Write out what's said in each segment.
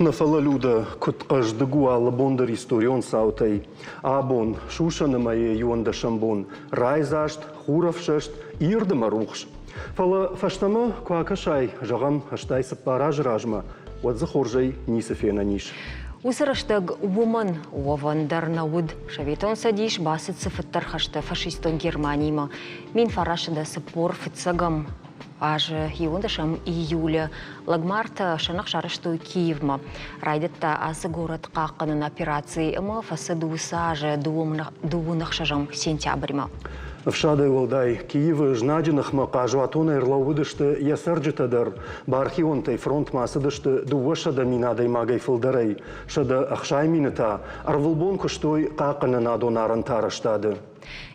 Нафалалюда кут каждыгу алабондар историон саутай. Абон шушанымае юанда шамбон. Райзашт, хуравшашт, ирдымарухш. Фала фаштама куакашай, жагам аштайсы паражражма. Вадза хоржай нисефена ниш. Усырыштаг woman овандар науд шаветон садиш басыт сыфыттар хашты фашистон Германийма. Мин фарашыда сыпор фыцагам. Аж июндашам июля лагмарта шанах шарыштой Киевма. Райдетта асы город қаққанын операции ыма фасадуса аже дуунах шажам сентябрьма. В шадай волдай Киевы жнадинах макажу атона ирлаудышты ясарджитадар. Бархионтай фронт масадышты дуашада минадай магай фылдарай. Шада ахшай мината арвылбон куштой қаққанын адонарын тараштады.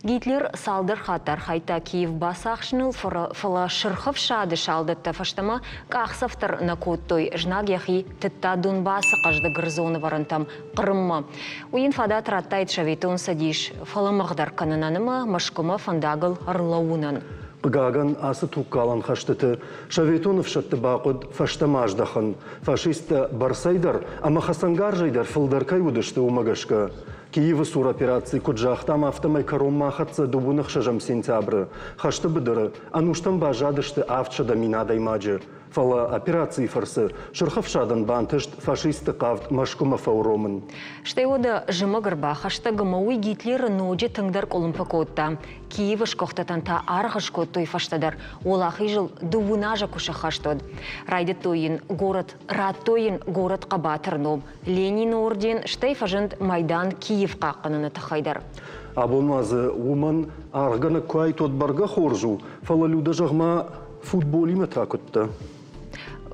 Гитлер салдыр хатар хайта Киев басақшыныл фала шырхов шады шалдытта фаштама қақсафтар на коттой жнаг яхи тытта Донбасы қажды гырзоны варантам қырымма. Уин фада траттайт шаветон садиш фала мағдар канананымы машкума фандагыл ырлауынан. Гаган асы туккалан хаштыты, шаветонов шатты бақуд фаштамаждахан. Фашиста барсайдар, ама хасангаржайдар фылдаркай удышты умагашка. Киевы сур операции куджахтам автомай каромма хатса дубунах шажам сентябры. Хашты быдыры, ануштам бажадышты автшада минадай маджи. Фала операции фарсы, шырхавшадан бантышт фашисты қавд машкума фауромын. Штайода жыма гырба хаштагы мауи Гитлер ноджи тыңдар колымпа котта. Киевы шкоқтатанта арғыш коттой фаштадар. Олахи жыл дубунажа куша хаштод. Райдеттойын город, раттойын город қабатырном. Ленин орден штай фажынд Майдан Киев қаққаныны тахайдар. Абонмазы уман арғаны куай тодбарға хоржу. Фала люда жағма футболиме такутта.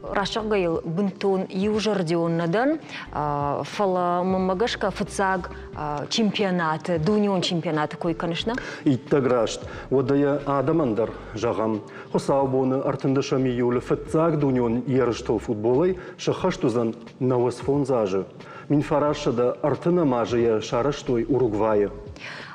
Рашық ғайыл бұнтон еужардионнадан фала мамагашка футсаг чемпионаты, дунион чемпионаты кой, конечно? Иттаграшт. Водая адамандар жағам. Хосау боны артындышам июлі футсаг дунион еріштол футболай шахаштузан навасфон зажы. Мин фарашада артына мажыя шараштой Уругвайы.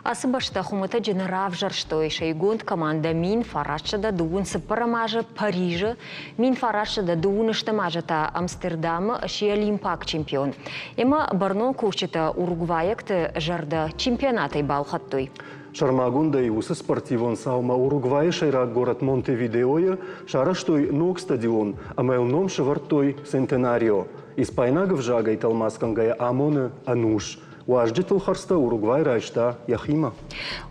Асы башта хумыта женерав жарштой шайгонд команда мин фарашада дуун сыпарамажа Парижа, мин фарашада дуун ыштамажата Амстердама ши Олимпак чемпион. Ема барно кушчета Уругваякты жарда чемпионатай балхаттой. Шармагундай усы спортивон саума Уругвайы шайрак город Монтевидеоя шараштой ног стадион, а мэлном шевартой Сентенарио. Испайнагов жагай талмаскангая амоны ануш. Уаждитыл харста Уругвай райшта яхима.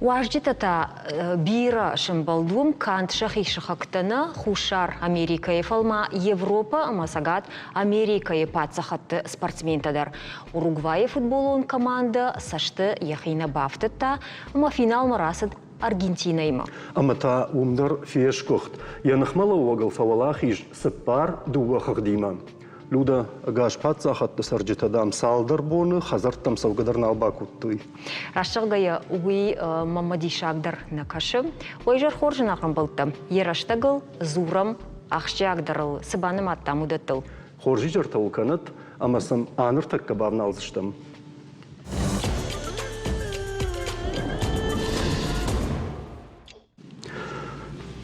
Уаждитата бира шымбалдум кант шахи шахактана хушар Америкае фалма Европа амасагат Америкае пацахатты спортсментадар. Уругвай футболон команда сашты яхина бафтыта, ама финал марасыд Аргентина има. Амата умдар фешкохт. Янахмала уагал фавалахиш сыппар дуа хагдима. Люда гаш пацахатты сарджитадам салдар боны, хазарттам салгадарна албакуттой. Рашылгая уи мамадишагдар накашы. Ойжар хоржын ағын бұлтты. Ераштагыл зурам ақшагдарыл сыбаным аттам удаттыл. Хоржи жартау канат, амасам аныр такка бавналзыштым.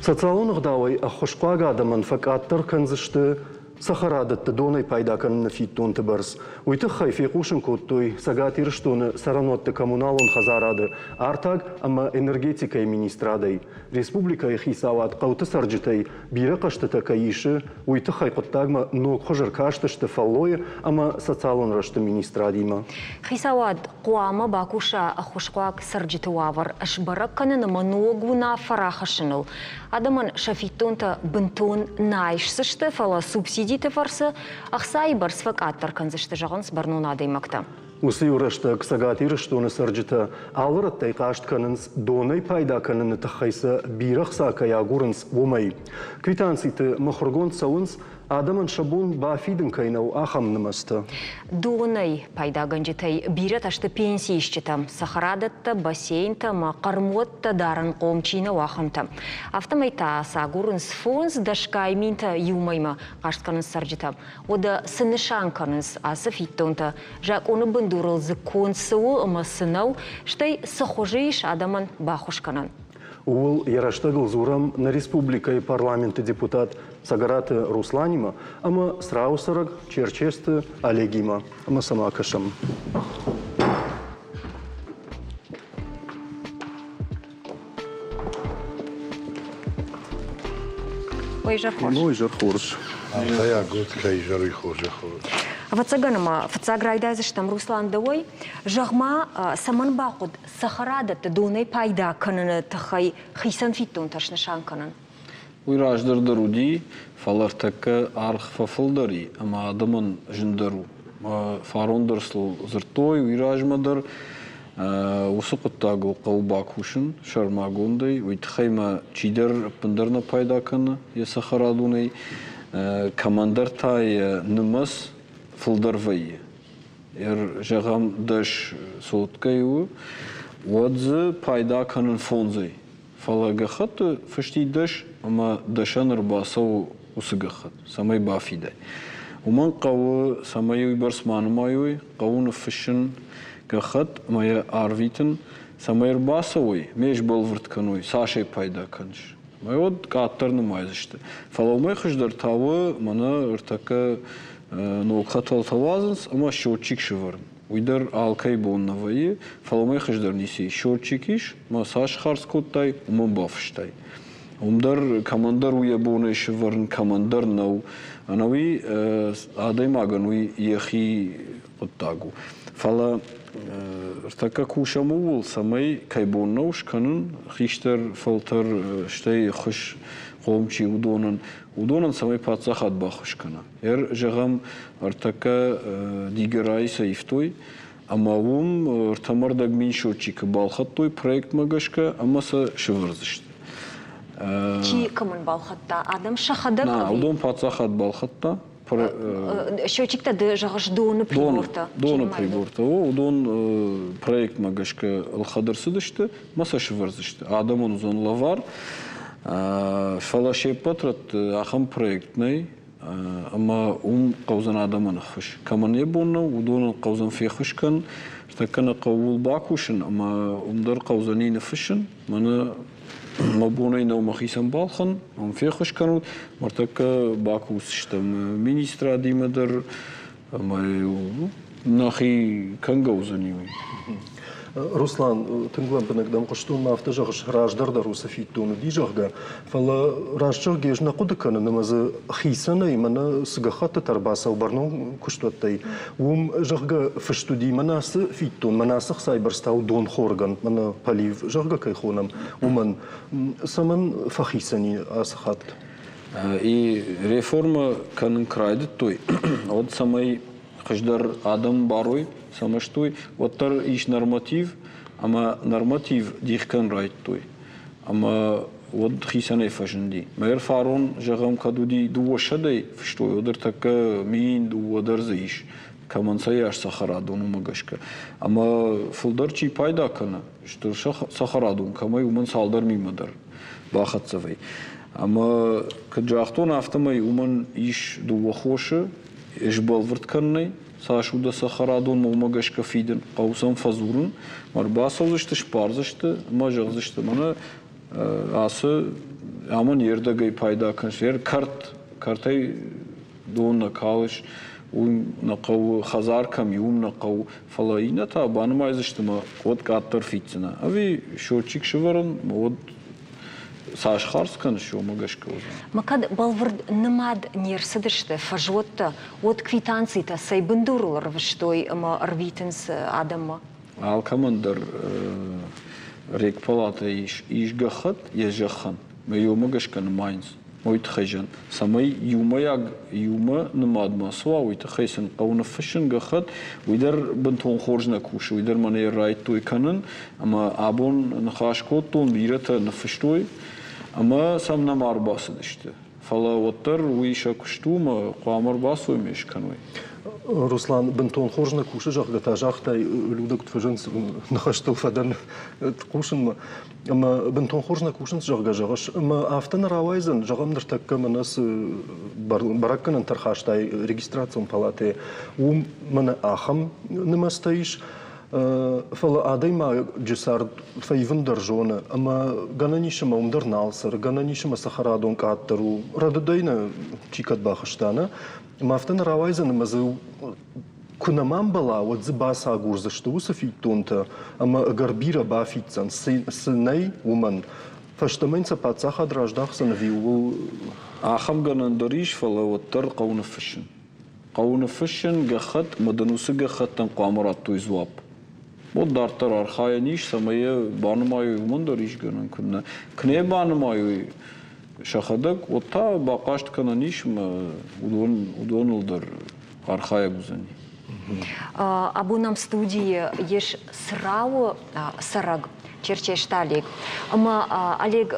Социалонық дауай ақошқуага адамын факаттар канзышты Сахарадатты донай пайдаканны фиттонты барс. Уйты хайфи қушын коттой сагат ирштоны саранотты коммуналон хазарады. Артаг, ама энергетикай министрадай. Республика хисават қауты сарджитай бирі қаштыта каиші. Уйты хайқыттагма ног хожыр каштышты фаллойы, ама социалон рашты министрадима. Хисават қуама бакуша ақошқуаг сарджиты вавар. Ашбарак канынымы ногуна фарахашыныл. Адаман шафиттонта бынтон найшсышты фала субсидий фарсы ақсай барс факаттар канзышты жағын сбарнуна адаймакта. Усы юрашты ксагат ирыштоны сарджита алыраттай қаштканынс донай пайда каныны тахайса бирақса каягурынс вомай. Квитанситы махыргон сауынс адаман шабун бафидын кайнау ахамнымасты. Донай пайда ганжитай бират ашты пенсия ишчетам. Сахарадатта, бассейнта, мақармотта дарын қомчина уахамта. Автомайта сагурынс фонс дашкай минта юмайма қаштканынс сарджитам. Ода сынышанканынс асы фиттонта. Жак оны бындурыл закон сыу ама сынау, штай сахожиш адаман бахушканан. Ул яраштагыл зурам на республика и парламенты депутат Сагараты Русланима, ама сраусараг черчесты Олегима, ама сама кашам. Ой, жархош. Ну и жархорш. Я год кайжары хуже. Вацаганыма, вацаграйдазыштам Руслан Давой, жагма саман бақуд сахарада тадунай пайда кананы тахай хисан фиттун ташны шанканан. Уйраждыр руди, фалартака арх фафылдари, ама адамын жындару. Фарондырсыл зыртой, уйражмадар, усы құттагыл қаубакушын, шармагундай, уйтхайма чидер пындарна пайда каны, есахарадунай, командар тай нымас фылдарвайы. Жағам даш соткайу, уадзы пайда канын фонзай. Фалагахаты фашти даш, ама дашаныр басау усыгахат, самай бафидай. Уман қауы самай уйбарсманы майуй, қауыны фашын гахат, мая арвитын, самайыр басауй, меш болвырткануй, сашай пайда каныш. Май от каттарны майзышты. Фалаумай хыждар тавы, мана ыртака ноқатал тавазынс, ама шорчик шыварын. Уйдар алкай боннавайы, фалаумай хыждар несей шорчикиш, ма саш харс коттай, уман бафыштай. Умдар командар уя бонай шыварын, командар нау, анауи адай маган уй ехи коттагу. Фала ыртака кушаму бол, самай кайбоннау шканын, хиштар фалтар штай хуш қомчи удонан самай патсахат бахушкана. Жағам ыртака дигерай саифтой, ама ум ыртамардаг миншотчика балхаттой проект магашка, ама са шывырзышты. Чи камын балхатта, адам шахадар На, кави? удон патсахат балхатта. Счетчикта да жағаш доны приборта. Доны приборта. Удон проект магашка алхадырсыдышты, маса шывырзышты. Адамын узон лавар, фалашей патрат ахам проектный, ама қаузан адамын хуш. Каман ебонна, удонын қаузан фехушкан, штакана қаул бакушын, ама умдар қаузанины фышын, мана мабонай нау махисан балхан, ам фехушканут, мартака бакусыштам министра димадар, нахи кангаузанивай. Руслан, тыңглам бінігдам құштуын нафты жағыш раждарда русафиттуыны дей жағға. Фала ражжақ гежна құдықаны намазы хисаны имана сығақаты тарбаса убарнау күштуаттай. Ум жағға фышту дей манасы фиттуын, манасық сайбарстау дон хорган, мана палив жағға кайхонам. Уман саман фахисани асықат. И реформа канын крайды той. Вот самай хыждар адам барой, самаштой, оттар иш норматив, ама норматив дихкан райт той. Ама вот хисанай фашынди. Мәгер фарон жағам кадуди дуошадай фыштой, одар така мин дуодар заиш. Камансай аш сахарадуну магашка. Ама фылдар чи пайда кана, что сахарадун, камай уман салдар мимадар. Бахатсавай. Ама каджахтон автомай уман иш дуохоши, иш балвыртканнай, сашуда сахарадон мумагашка фиден, қаусан фазурын, мар басалзышты, шпарзышты, мажағзышты. Мана асы аман ердагай пайда каншер, картай донна калыш, уйм нақау хазаркам, юм нақау фалаина та банымайзышты ма, вот каттар фитсина. Ави шорчик шыварын, вот Саш Харскан еще магашка уже. Макад балвард намад нерсадышты, фажотта, от квитанций-то сайбындурулар выштой арвитенс адама. Алкамандар рек палата иш гахат, ежахан. Мею магашкан майнс. Ойт хайжан. Самай юмаяг юма намадма сва ойт хайсан қауна фашин гахат. Уйдар бантон хоржна куши. Уйдар мане райт той канын. Ама абон нахашкот тон бирата нафаштой. Ама сам намар басыдышты. Фала оттар уиша куштума қуамар басой мешкануй. Руслан, бентон хоржна куши жағда та жақтай людак тважын нахаштыл фадан кушын. Ама бентон хоржна кушын жағга жағаш. Ама автан равайзан жағамдыр такка манас баракканын тархаштай регистрацион палаты. Мана ахам нымастайш. فلا آدی ما جسارد فیون درجونه اما گنانیش ما در نالسر گنانیش ما سخرادون کاترو رد داینا چیکت باخشتانه ما فتن روایزن مزو کنمان بلا و زباس آگورزشتو سفیتونتا اما اگر بیرا بافیتن سنای ومن فشتمین سپات سخت راجداخ سنویو آخم گنانداریش فلا وتر قون فشن قون فشن گخت مدنوس گخت تن قامرات توی زواب بود دارتر آرخای نیش سمیه بانمایی ومن داریش گنان کنه کنه بانمایی شخدک و تا باقاشت کنه نیش ما ودون در آرخای بزنی Абу нам студии еш срау сараг черчешталик. Ама Олег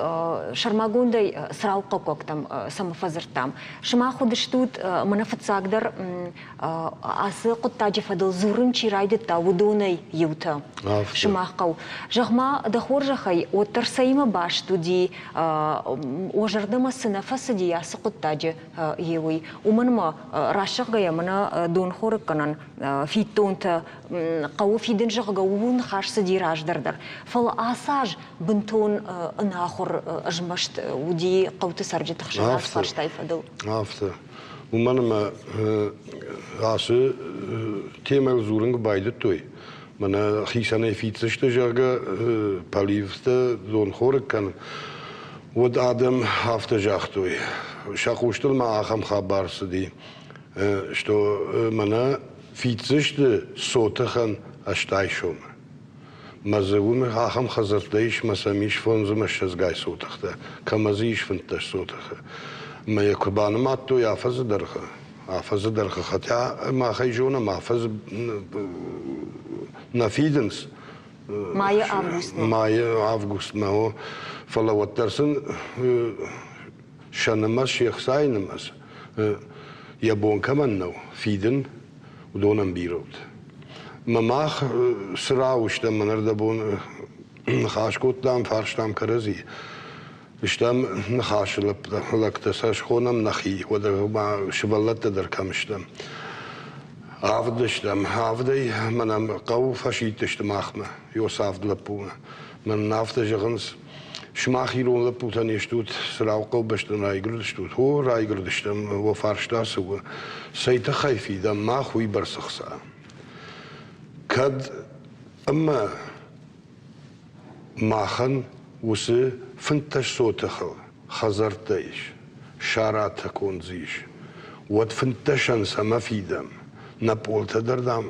Шармагундай срау какок там самофазертам. Шма ходиш тут манафацагдар асы куттаджи фадал зурын чирайды та удонай юта. Шма кау. Жахма дахор жахай оттар сайма баш туди ожардама сынафасыди асы куттаджи евой. Уманма рашагая мана дон хорык канан фитонта قو في دنجة قوون خاش سدي راج دردر فالآساج بنتون ناخر أجمشت ودي قوت سرجة تخشى خاش تايفة دو عفته ومن ما عاصي تيمل زورنج بايد توي من خيسانة فيتسشت جاga باليفته دون خورك كان ود آدم هفته جاختوي شاقوشتل ما آخم خبر سدي شتو منا فيتزشت صوتخن أشتايشوم مزوم آخم خزرتيش مساميش فونز مشزجاي صوتخته كمزيش فنتش صوتخه ما يكبان ما تو يافز درخه خطأ ما خيجونا ما فز نفيدنس مايا أفغوست ما هو فلا وترسن شنمس شيخ ساينمس يبون كمان نو فيدن ودونم بيروت مماخ سراوشتم من اردبون نخاش كوتلام فارشتام كرزي اشتم نخاش لكتساش خونم نخي ودر ما شبلت در كمشتم عافدشتم عافدي منم قو فشيتشتم اخمه يوسف لبونه من نافت جغنس شماخيرون لبوتان يشتوت سراو قو بشتن رايگردشتوت هو رايگردشتم و فارشتاس هو سيت خايفي دم ما خوي برسخسا كد اما ماخن وسي فنتش صوتخل خزرتيش شارات تكون زيش ود فنتشن سما في دم نبول تدردم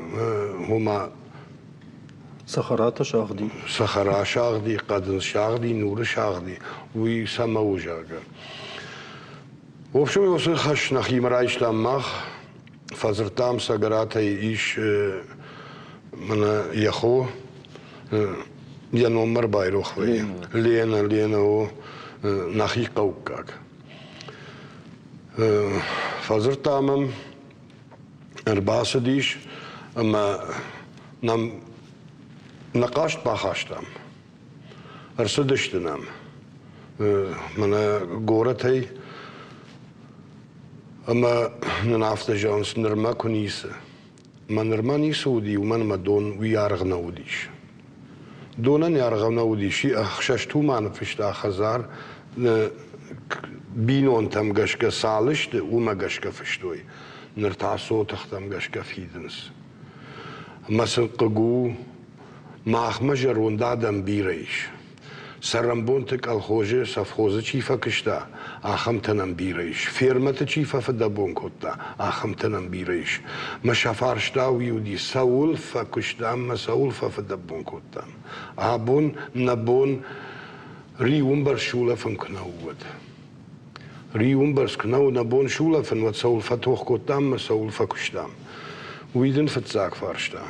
هما سخرات شاغدي سخرا شاغدي قدن شاغدي نور شاغدي وي سما وجاغا وبشو يوصل خش نخي مرايش لمخ فزرتام سقراتي ايش من يخو ينومر بايروخ لينا و نخي قوكاك فزرتامم ارباس ديش اما نم نقاشت باخاشتم ارسدشتنم من قورتي اما ننافت جانس نرما كنيسة ما نرما نيسودي ومن ما دون ويارغ نوديش دونن يارغ نوديش اخششتو ما نفشتا خزار بينون تم قشك سالشت وما قشك فشتوي نرتع صوتخ تم قشك فيدنس مثل ققو ما أخمجر وندادم بيريش سرمبونتك الخوجة سفخوزة شيفا كشتا آخمتنم بيريش فيرمة شيفا فدبون كتا آخمتنم بيريش ما شفارشتا ويودي سول فكشتا ما سول فدبون كتا آبون نبون ريوم برشولة فنكنود ريوم برسكنو نبون شولة فن وتسول فتوخ كتا ما سول فكشتا ويدن فتزاك فارشتا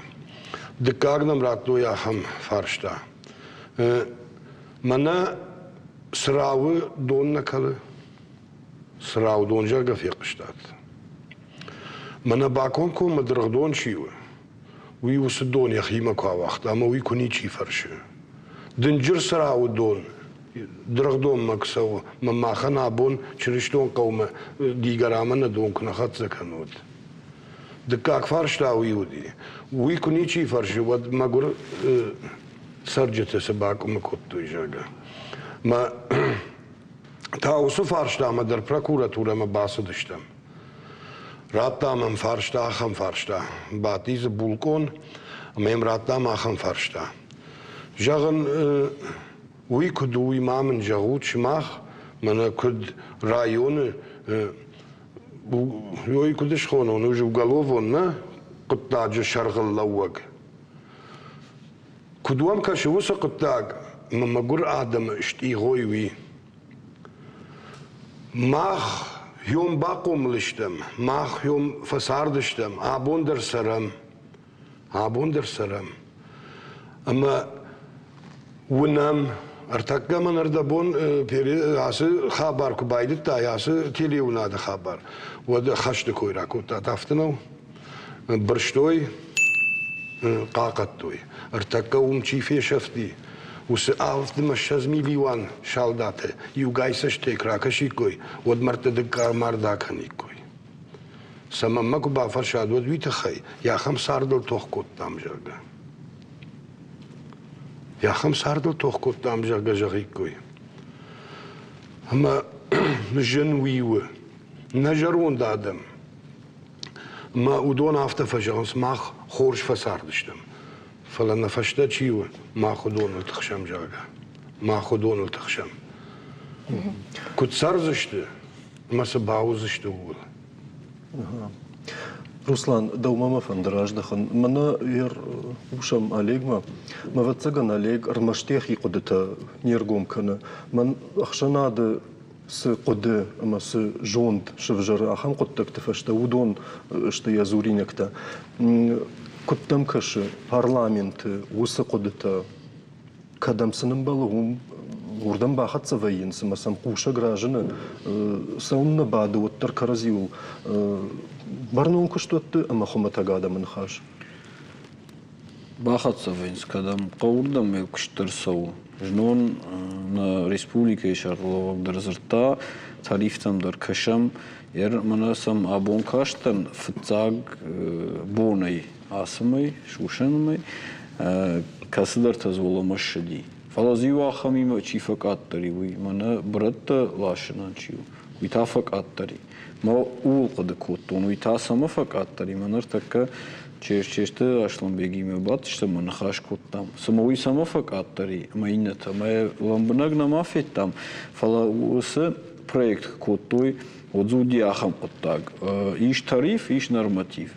دكاغنم راتلو يا خم فارشتا منا سراو دون نكال سراو دون جرغ في قشتات منا باكون كو مدرغدون شيو وي وسدون يا خيما كوا وقت اما وي كوني شي فرش دنجر سراو دون درغدون مكسو مما خنا بون چرشتون قوم ديگرامن دون كنا خط زكنود да как фаршта уюди. Уйку ничи фарши, вот магур сарджете собаку макотту и жага. Ма та усу фаршта, ма дар прокуратура ма басу дыштам. Ратта мам фаршта, ахам фаршта. Батиза булкон, мем ратта махам фаршта. Жаган уйку дуй мамын жагут шмах, мана куд районы Йой кудыш хон, он уже в голову, на, куттаджи шаргаллауаг. Кудуам каши уса куттаг, мамагур адам шти гойви. Мах йом бакум лиштам, мах йом фасардыштам, абундер сарам. Ама унам Артакка манардабон пери асы хабар кубайдит та ясы телеунада хабар. Вот хашты койраку тафтнау брштой какаттой. Артакка умчи фешафти. Ус авт машаз миллион шалдате. Югайсаш текракашикой. Вот марта декар мардаканикой. Самамма куба фаршад вот витахай. Я хам сардал тохкот там жага. Я хам сардал тохкот там жага жагикой. Ама женуиwe. Наjarон дадам. Ма удон автофажанс мах хорш фасардыштым. Фалана фашта чиwe. Ма худон тахшам жага. Ма худон тахшам. Кутсарзышты. Маса баузышты ул. Руслан, даумама фандараждахан. Мана ер ушам Олегма. Маватсаган Олег армаштех и кодета нергом кана. Ман ахшанады с коды, ама с жонд шевжары ахам кодтакты фашта удон что я зуринекта. Коттам каши парламенты усы кодета кадамсының балуым урдан бахатса военсы, масам куша гражданы саунна бады оттар каразиул. Барнун куштотты, ама хоматагада манхаш. Бахатса военсы, кадам каурдам ел куштар сау. Жнон на республике шарловак дарзырта, тарифтам дар кашам, ер манасам абон каштан фцаг бонай асмай, шушанмай, касыдар тазвола машади. Фалазию ахамима чифак аттари, уй мана братта лашынан чиу, уй тафак аттари. Ма улқады коттон, уй та сама фак аттари, манар така чеште Ашланбегиме батышта мана хаш коттам. Сама уй сама фак аттари, ма инната, ма ламбанаг намафеттам. Фала усы проект коттой, отзуди ахам коттаг. Иш тариф, иш норматив.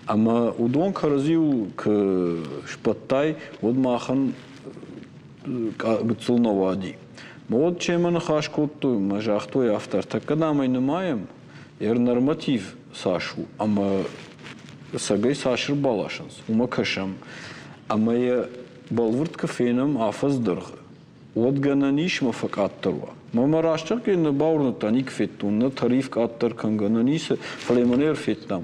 Ама удон каразиу к шпаттай, вот махан гцулновади. Вот чем мы нахашкотту, мы жахтой автор. Так когда мы не маем, ер норматив сашу, а мы сагай сашер балашанс, ума кашам, а мы балвурт кафеном афаздырг. Вот гананиш мы факаттерва. Мы марашчак и на баурну таник феттун, на тариф каттер кан гананисе, фалеманер феттам.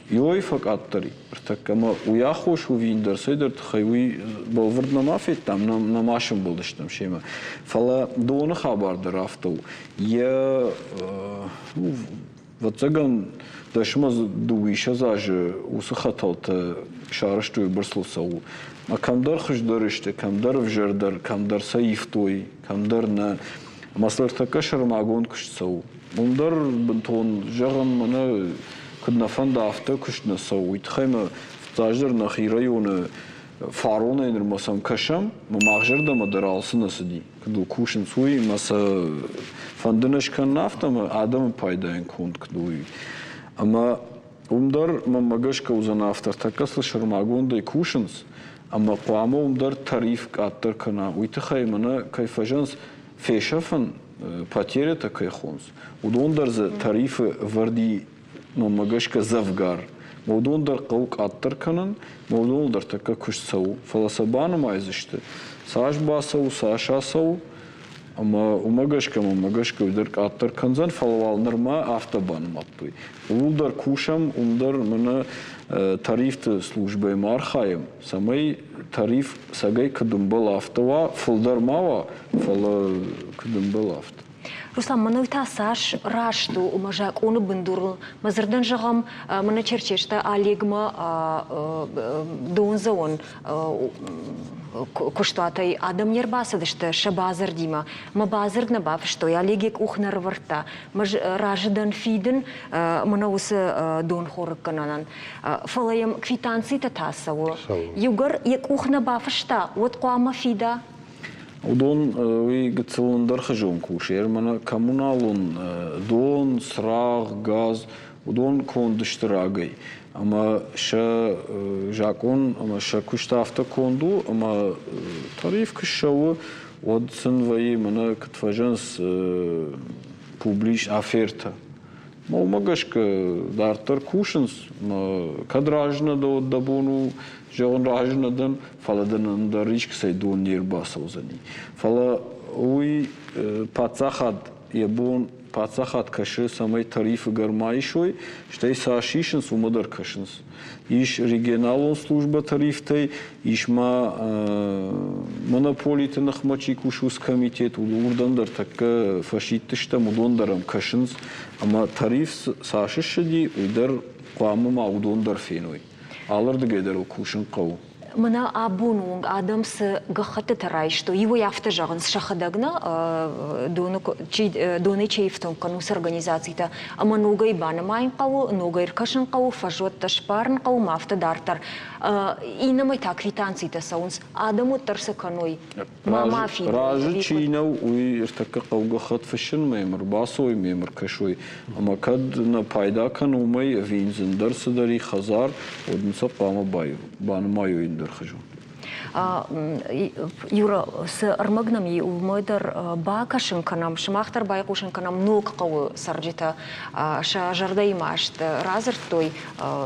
Йой факаттари. Так ама уяхош увиндер сейдер тхайуи балвард намафет там намашем булдыштам шема. Фала дона хабардар автоу. Я вот цаган дашма дуиша заже усахаталта шараштуй барслусау. А камдар хуждарыште, камдар вжердар, камдар саифтой, камдар на маслар такашар магон кушсау. Бундар бентон жаган мана كنا فندا أفتى كشنا سويت خيمة تاجر نخي ريون فارونا إن المسام كشم مماجر ده مدرالسنا سدي كدو كوشن سوي مسا فندنش كان نافتا ما آدم بايدا إن كنت كدوي أما عمدار مماجش كوزنا أفتر تكسل شرماغون ده كوشنز أما قامو عمدار تعريف كاتر كنا ويتخي منا كيف جنس فيشافن باتيرة تكيخونز ودون درز تعريف وردي مماجشك زفجار موضوع در قوق عطر کنن موضوع در تک کش سو فلسبان ما ازشته ساش باسو ساشا سو اما مماجشك در عطر کنزن فلوال نرما آفتابان ماتوی اول در کوشم در من تعریف службе мархаем самый تعریف сагай кдумбал автова фулдар мава фала кдумбал авто. Руслан, манойта саш рашту умажак оны бындурл мазырдан жағам мана черчешта алегма донзаон куштатай адам ербасадышты шабазар дима ма базар на бав что я легек ухнар варта маж раждан фиден мана усы дон хорык кананан фалаем квитанции татасау югар як ухна бавшта вот қуама фида Удон уи гцелундар хажон кушер мана коммуналун дон сраг газ удон кондыштрагай ама ша жакон ама ша куштафта конду ама тариф кшау од сынваи мана катфажанс публиш оферта Молмагашка дартар кушанс кадражна да от дабону жон ражна дан фаладан да ричк сай дон нирбасаузани фала уи пацахад ебон пацахад каши самай тарифы гармайшой штай сашишенс умадар кашенс иш регионалон служба тарифтай ишма монополиты нахмачи кушус комитет урдандар такка фашиттышта мудондарам кашенс ама тариф сашишди уйдар қуамыма удондар феной алырды гайдар кушын қау Мана абунунг адамс гахаты тарай, что его яфта жаган с шахадагна доны чейфтон канус организации-то ама ногай бана майн кау, ногай ркашын кау, фажот ташпарн кау, мафта дартар. И намай так квитанции-то саунс адаму тарса каной. Мама фида. Ражи чийнау уй иртака кау гахат фашын мемр, басой мемр кашой. Ама кад на пайда канумай винзен дарса дари хазар, однса пама баю, бана маю индер. Юра, с армагнами у мойдар бакашин канам, шмахтар байкушин канам ног кау сарджита, ша жардай машт, разер той,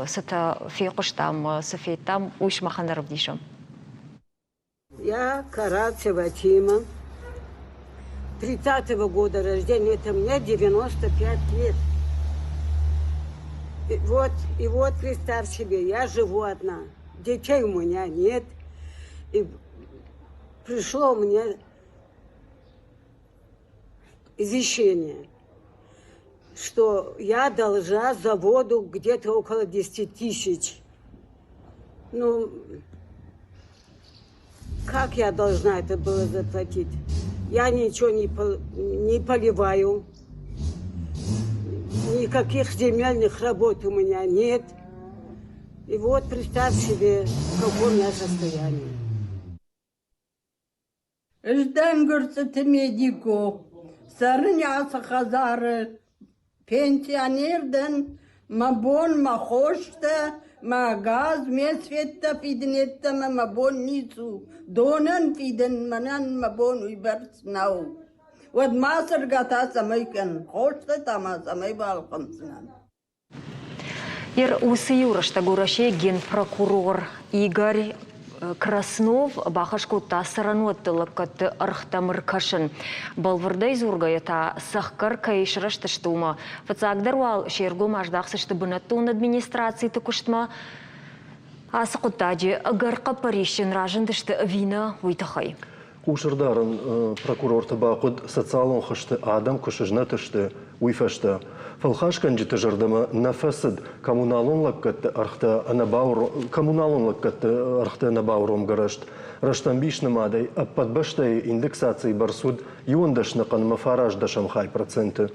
сата фекуш там, сафет там, уж маханаров дишам. Я Карацева Тима, 30-го года рождения, это мне 95 лет. И вот представь себе, я живу одна. Детей у меня нет. И пришло мне извещение, что я должна за воду где-то около 10 тысяч. Ну, как я должна это было заплатить? Я ничего не поливаю. Никаких земельных работ у меня нет. И вот представь себе, в каком я состоянии. Ждан горцете медико, сарняса хазары, пенсионерден, мабон махошта, магаз, месветта фиденетта, мабон нису, донан фиден, манан мабон уйберс нау. Вот масар гата самайкен, хошта тама самай балканснан. Ир усы юрашта гураше генпрокурор Игорь Краснов бахашкута сарануаттылыккатты архтамыр кашын. Балвырдай зургайта сахкар кайшырашты штума. Фацагдар вал шергу маждақсышты бынаттун администрации тыкуштма. Асықутаджи агарқа паришын ражындышты вина уйтахай. Кушырдарын прокурор табақуд социалон хышты адам кушыжнатышты уйфашты. Фалхашкан житы жардама нафасыд коммуналон лаккатты архта анабауром гарашт. Раштамбишны мадай, а подбаштай индексации барсуд юндашны канма фараж дашамхай проценты.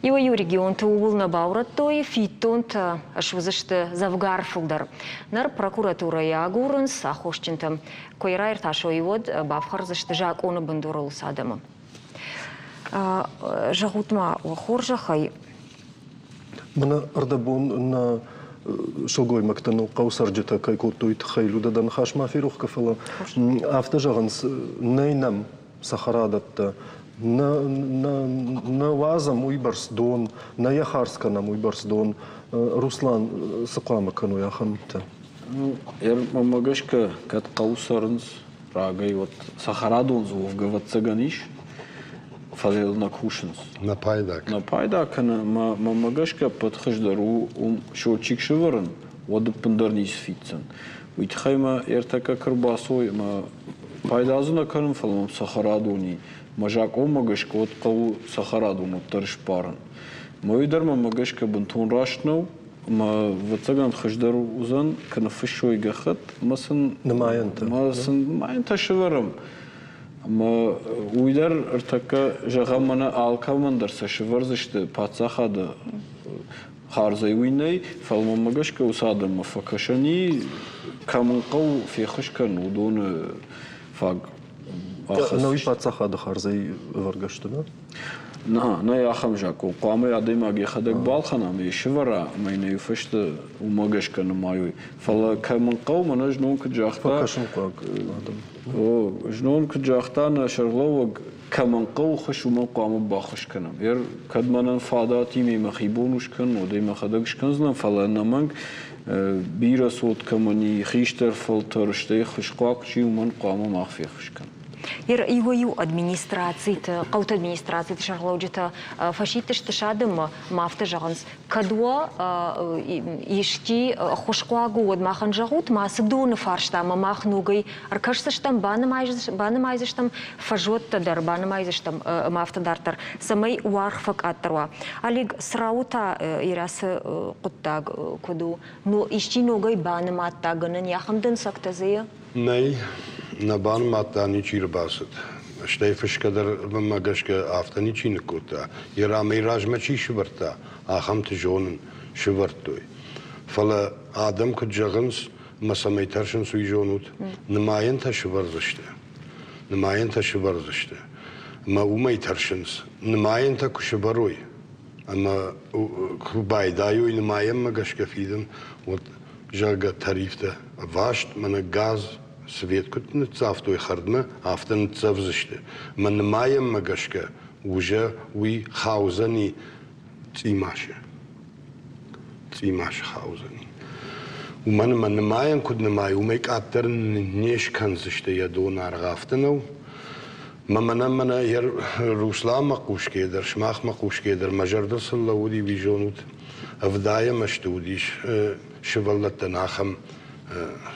Его регион туул на баураттой фитонт ашвызышты завгарфулдар. Нар прокуратура ягурын сахошчинтам. Койрайр ташо ивод бавхарзышты жак оны бандурал садама. Жагутма хоржахай. Мана ардабон на шылгой мактану каусарджита кайкотуит хайлудадан хашма фирух кафала. Автожаганс нейнам сахарадатта. На вазам уйбарсдон, на яхарсканам уйбарсдон, Руслан сақамакану яхамта. Ер мамагашка кат каусарнс рагай вот сахарадон зовга вот цаганиш фалел на кушенс. На пайдак. На пайдак на мамагашка подхождару шочик шеварен вот пандарнис фитцен. Уитхайма ертака карбасой ма пайдазна каным фалом сахарадони مجاك مجشك وتقو سخرات ومبترش بارن ما يقدر ما مجشك بنتون راشنو ما وتسجن خشدر وزن كنا فشوي جخت مثلا ما أنت شورم ما ويدر ارتكا جغمنا آلكا من درس شورزشت باتساخا ده خارزي ويني فالما مجشك وصادر مفكشني كمن قو في خشكن ودون فاق نوي باتساخا ده خارزي ورقشتنا نه يا خمجاك وقامي عدي ما جي خدك بالخنا مي شورا ما ينفشت ومجش كان مايوي فلا كمن قوم انا جنون كجاختا جنون كجاختا انا شرلو كمن قو خش ومن قام باخش كنم ير كد من فاداتي مي مخيبونش كن ودي ما خدكش كنزن فلا نمنك بيرا صوت كمني خيشتر فلتر شتي خش قاق شي ومن قام مخفي خش كن ير إيوه أدمينستراتي قوت أدمينستراتي تشغلوجة فشيت تشادم ما فتجانس كدوا يشتي خوشقواجو ود ما خنجروت ما سدون فارشتا ما خنوجي أركشتشتم بان مايزشتم فجوت تدر بان مايزشتم ما فتدارتر سمي وارفك أتروا عليك سراوتا يراس قطاج كدو نو يشتي نوجي بان ما تاجنن يا خمدن سكتزيه ناي نبان ماتاني چیر باست اشتیفش کدر مگش که آفتانی چی نکوتا یرامی راج مچی شورتا آخم تجونن شورتوی فلا آدم کجگنس مسامیترشن سوی جونوت نماین تا شورزشته ما اومیترشنس نماین تا کشبروی اما بایدایوی نماین مگش که فیدن و جاگا تعریفته واشت من گاز سويت كنت نتصافتو يخردمه عفتا نتصافزشته من مايم مقشكه وجا وي خاوزني تيماشة خاوزني ومن مايم كنت نماي وميك عبتر نيش كنزشته يدون عرغافتنو من ير روسلا مقوش كيدر شماخ مقوش كيدر مجردر صلودي بيجونوت افدايا مشتوديش شفلت ناخم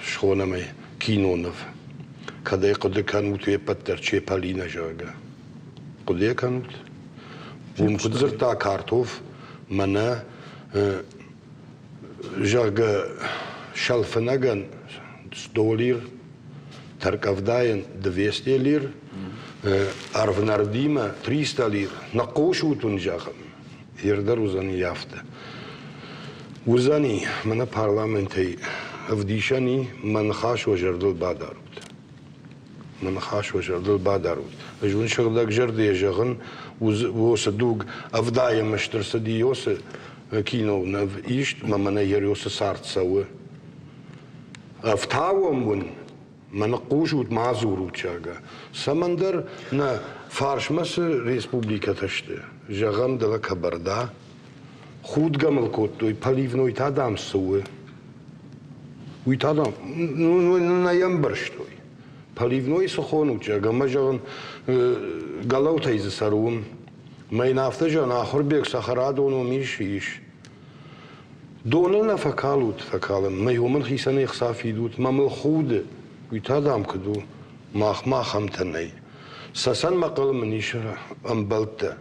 شخونمي كينونف كده قد كانوا تيبتر شيء بالينا جاga قد كانوا ومقدر تا كارتوف منا جاga شلفناغن $100 تركافداين 200 لير أرفنارديما 300 لير نقوشو تنجاهم يردرو زني يافته وزني من برلمانتي افديشاني من خاش وجردل بادارود اجون شغلك جرد يجغن وصدوق افدايا مشتر سديوس كينو نف ايشت ما من يريوس صارت سوى افتاوم ون من قوشوت معزورو تشاغا سمندر نا فارش مصر ريسبوبليكا تشته جغن دلك بردا خود قمل كوتو يباليفنو يتادام سوى ويتادام نايم برشتوي باليفنوي سخونو جاغا مجغن غلاوتا يزسروم ما ينافتجان آخر بيك سخرادونو ميشيش دوننا فكالم ما يومن خيسان يخصافي دوت ما ملخود ويتادام كدو ما خمتني ساسان مقل منيش امبلتا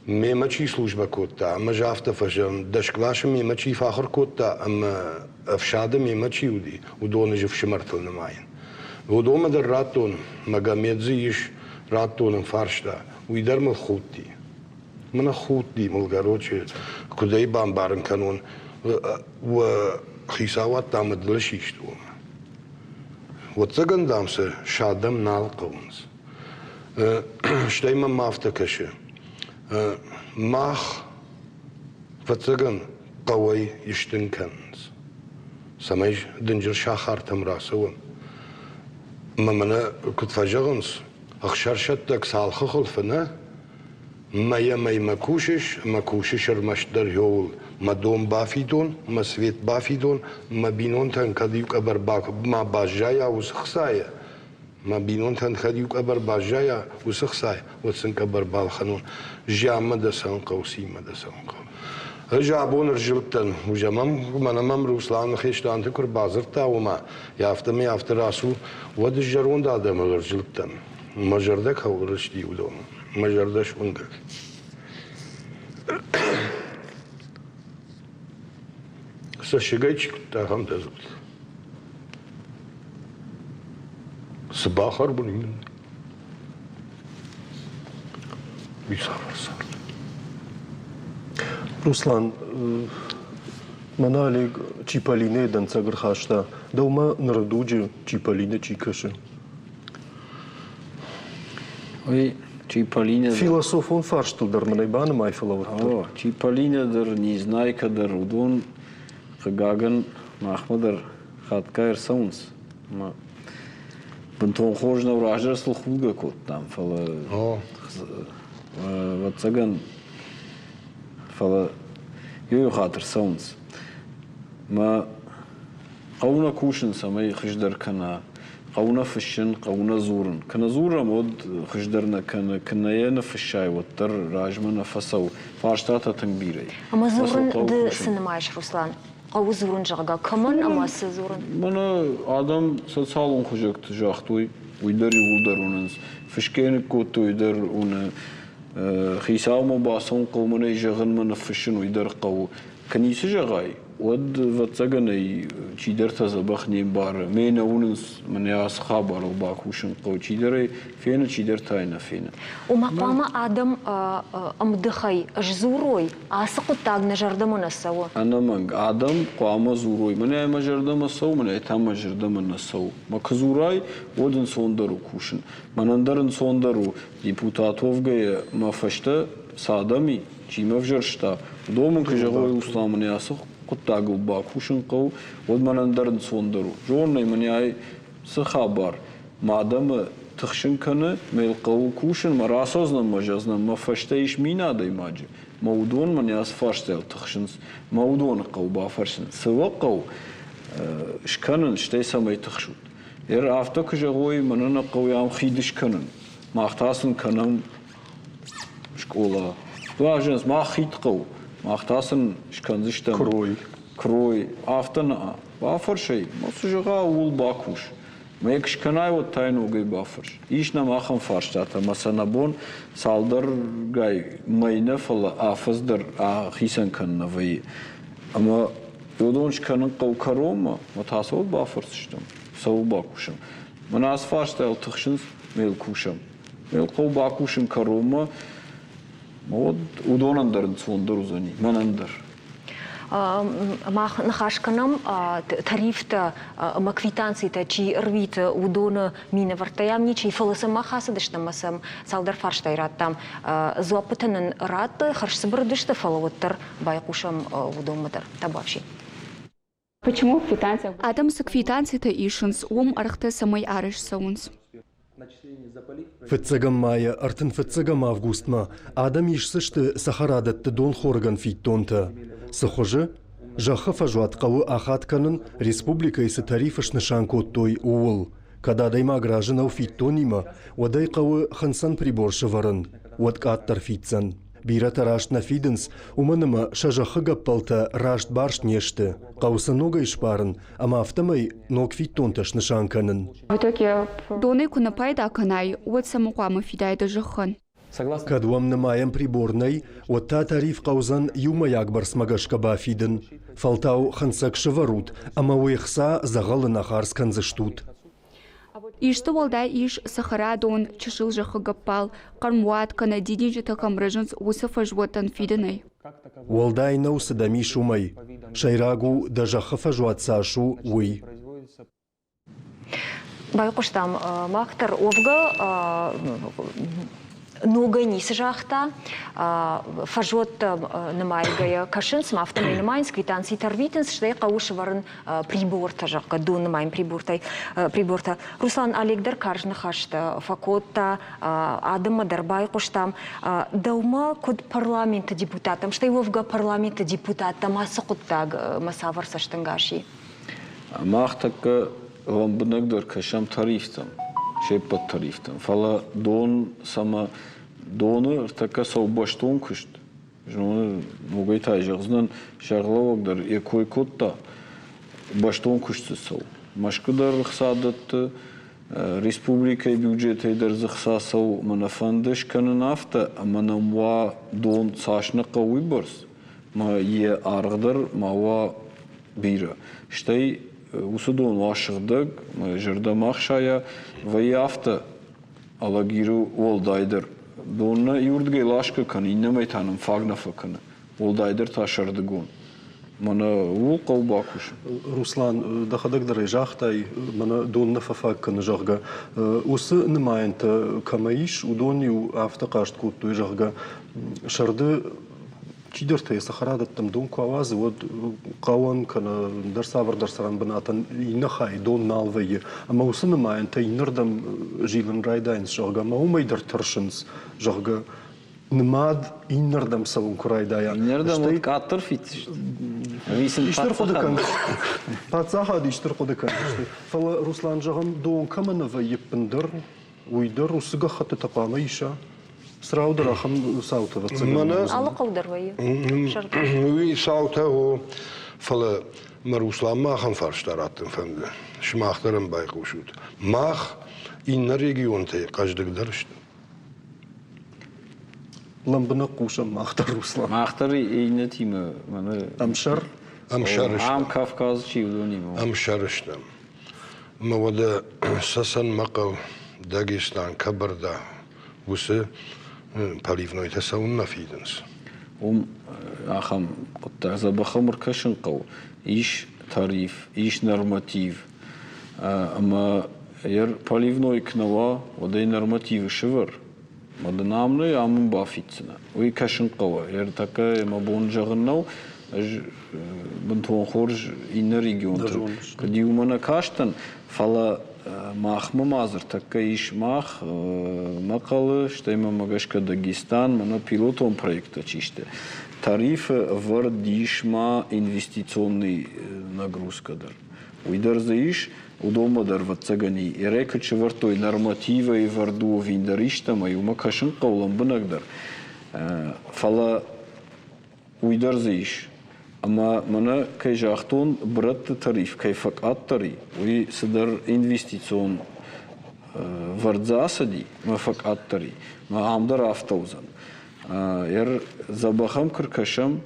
ميما چي سلوجبا كوتا اما جافتا فجان دشكلاش ميما چي فاخر كوتا اما افشاده ميما چي ودي ودون جف شمرتل نماين ودوما در راتون مقاميدزيش راتون فارشتا ويدر ملخوتي من خوتي ملغاروچي كداي بامبارن كانون وخيساوات تامد لشيشتو وتسجن دامسه شادم نال قونس شتيما مافتكشه ماخ فتسجن قوي يشتنكنز سماج دنجر شاخر تمراسو ممنا كنت فجغنس اخشر شتك سالخ خلفنا ما يمي مكوشش المشدر يول ما دوم بافيدون ما سويت بافيدون ما بينون تن كديوك ابر باك ما باجايا وسخسايا ما بينون تن كديوك ابر باجايا وسخسايا وتسنك ابر بالخنون جامه دسن قوسي مدسنقو جابون رجلتن وجمم من امام روسلان خيشتان تكر بازرتا وما يافت راسو ود الجرون دادم رجلتن Majorda kavurış diyordu onu. Majorda şungar. Saşıgay çıktı ham da zul. Sabahar bunun. Bir safarsan. Руслан, Манали Чиполине дан цагрхашта, дома нарадуджи Чиполине Чикаши. Ой, Чиполине... Философон фаршту дар манайбана майфалават. О, Чиполине дар Незнайка дар Удон Хагаган Махмадар Хаткайр Саунс. Бентон хожна уражер слухуга кот там фала... Вот цаган фала... Йой хатер Саунс. ما قونا كوشن سماي خجدر كنا قونا فشن قونا زورن كنا زورا مود خجدرنا كنا يانا فشاي وتر راجمنا فسو فاشتاتا تنبيري أما زورن ده سنمايش روسلان قو زورن جاغا كمان أما سزورن منا آدم سالون خجك تجاختوي ويدر يولدر وننز فشكين كوتو يدر ون خيساو مباسون قومنا يجغن من فشن ويدر قو كنيسة جاغاي ود واتساقني چیدر تزبخ نیم بار مين اونس من ياس خابر وباكوشن قو چیدر فينا چیدر تاينا فينا ومقام آدم أمدخي أجزوروي عاسق التاج نجردمنا السوا أنا من آدم قام زوروي من أي مجردم السوا من أي تام مجردم السوا ما كزوراي ودن صندرو كوشن من أندرن صندرو ديبوتاتوف جاي ما فشته سادمي چی مفجرشتا دومن كجغوي أسلام من ياسق قطاقو باكوشن قو ودمن اندرن صندرو جورني من ياي سخابر مادام تخشن كنه ميل قو كوشن مراسوزنا مجازنا ما فشتايش مينا داي ماجي مودون من ياس فاشتايل تخشنس مودون قو بافرشن سوا قو شكنن شتاي سماي تخشود ير آفتا كجغوي مننا قو يام خيدش كنن ما اختاسن كنن شكولا دواجنس ما خيد قو ما اختاسن شكنزش تم كروي آفتنا بافر شيء ما سجغا أول باكوش ما يكش كناي وتاينو جاي بافرش إيش نما خم فاشتاتا مثلا بون سالدر جاي ماينة فلا آفزدر خيسن كن نفي أما يودونش كنن قو كروما ما تاسول بافرشتم سو باكوشم من أسفاشتا تخشنس ميل كوشم ميل قو باكوشم كروما مود ودون درن صندر زني من اندر ما نخاشكنم тарифта маквитанцията чи рвита удона мина вартаямни чи фаласа махаса дышта масам салдар фарштайрат там злопытанын рат харшсыбыр дышта фалаваттар байкушам удоматар табавши. Почему квитанция? Адам с квитанцията ишенс архте самой арыш саунс. Фетцегам мая, артен фетцегам августма, Адам ишсышты сахарадатты дон хорган фиттонта. Сахожы, жаха фажуат қауы ахатканын республика исы тарифыш нышан коттой уыл. Когда дайма гражданов фиттонима, одай қауы хансан приборшы варын, одка аттар фитцан. Бирата рашт на фиденс, уманыма шажахы гаппалта рашт барш нешті. Қаусы нога ишпарын, ама автомай ног фиттонташ нышанканын. В итоге... Доны куна пайда канай, от самуқамы фидайды жахын. Кадуам намаям приборной, от та тариф қаузан юма ягбар смагашка бафиден. Фалтау хансак шеварут, ама уехса зағалы нахарс канзыштут. Ишты волдай иш сахара дон чышыл жахы гаппал, қармуат кана дидин жыты камрыжынс усы фажуаттан фиденай. Волдай наусы дами шумай, шайрагу да жахы фажуат сашу уй. Байқуштам, мақтар овға нога нисы жақта, фажуат намайгая кашынс, мафтамай намайнс, квитанций тарвитенс, штай қауышы варын приборта жаққа, до намайын приборта. Руслан Олегдар каржны хашты, факотта, адымадар байқуштам, даума код парламента депутатам, штай овға парламента депутатам, асы құттаг масавар саштыңгаши? Мақтакка ламбынагдыр кашам тарифтам. Шеппат тарифтам. Фала дон сама доны ыртака сау баштон күшт. Жоны ногай тайжағызынан шағылавагдыр екой котта баштон күшті сау. Машкыдар рықсадатты республикой бюджеты дерзахсасау манафандыш кананафта, манамва дон сашна кауибарс, ма е аргдар мава бира. Штей усудон вашыгдаг, жырдамахшая, ваяфта алагиру волдайдер. Донна юрдгай лашка кан, иннамай танам фагнафа кана. Волдайдер ташардагон. Мана вул каубакуш. Руслан, дахадак дарайжахтай, мана донна фафаккана жахга. Усы нымайынта камаиш, удонью автокашт кутту жахга. Шарды чидертай сахарадаттам дон куавазы, вот кауан кана дарсавар дарсаран банатан инахай дон налвайы. Ама усы нымайынта иннардам жилан райдайнс жахга. Ма умайдар таршынс жахга. Нмад иннардам савун курайдая. Иннардам от катыр фитиш. İşler kodukan. Patsaha da işler kodukan. Fala Ruslan jağım doğun kamanava yipindir. Uydur usuga xatı tapama işa. Sıraudur axım sauta vatsa. Алы қаударвайы. Уи саута о фала Марусlan махам фарштараттын фэнгэ. Шмахтарым байқушут. Мах инна регионте каждыгдар işte. Lambına kuşam Mahtar Ruslan. Mahtarı eyne timi. Amşar. Amşar işte. Am Kafkaz çivdonimo. Amşar işte. Mavada sasan maqav Dagestan Kabarda vusa palivnoyta saunna fidens. Ахам قطع زبخمر كشن قو إيش تعريف إيش نورماتيف أما ير باليفنوي كنوا ودي نورماتيف شفر مدنامنا يامن بافيتنا وي كشن قو ير تكا ما بون جغنو بنتون خورج إن ريجون كديومنا كاشتن فلا ماخ مازر تكا إيش ماخ مقالة штайма магашка Дагестан мана пилотом проекта чиште тариф вардишма инвестиционный нагрузкадар уйдар заиш удомадар ватсагани ирека чевартой норматива и варду виндариштама юма кашин qawlan бинагдар фала уйдар заиш Ama mana kayjaqton brat tarif kayfak attari uy sidar investisyon vardzasadi ma fak attari ma amdar aftawzan yer zabakham kirkasham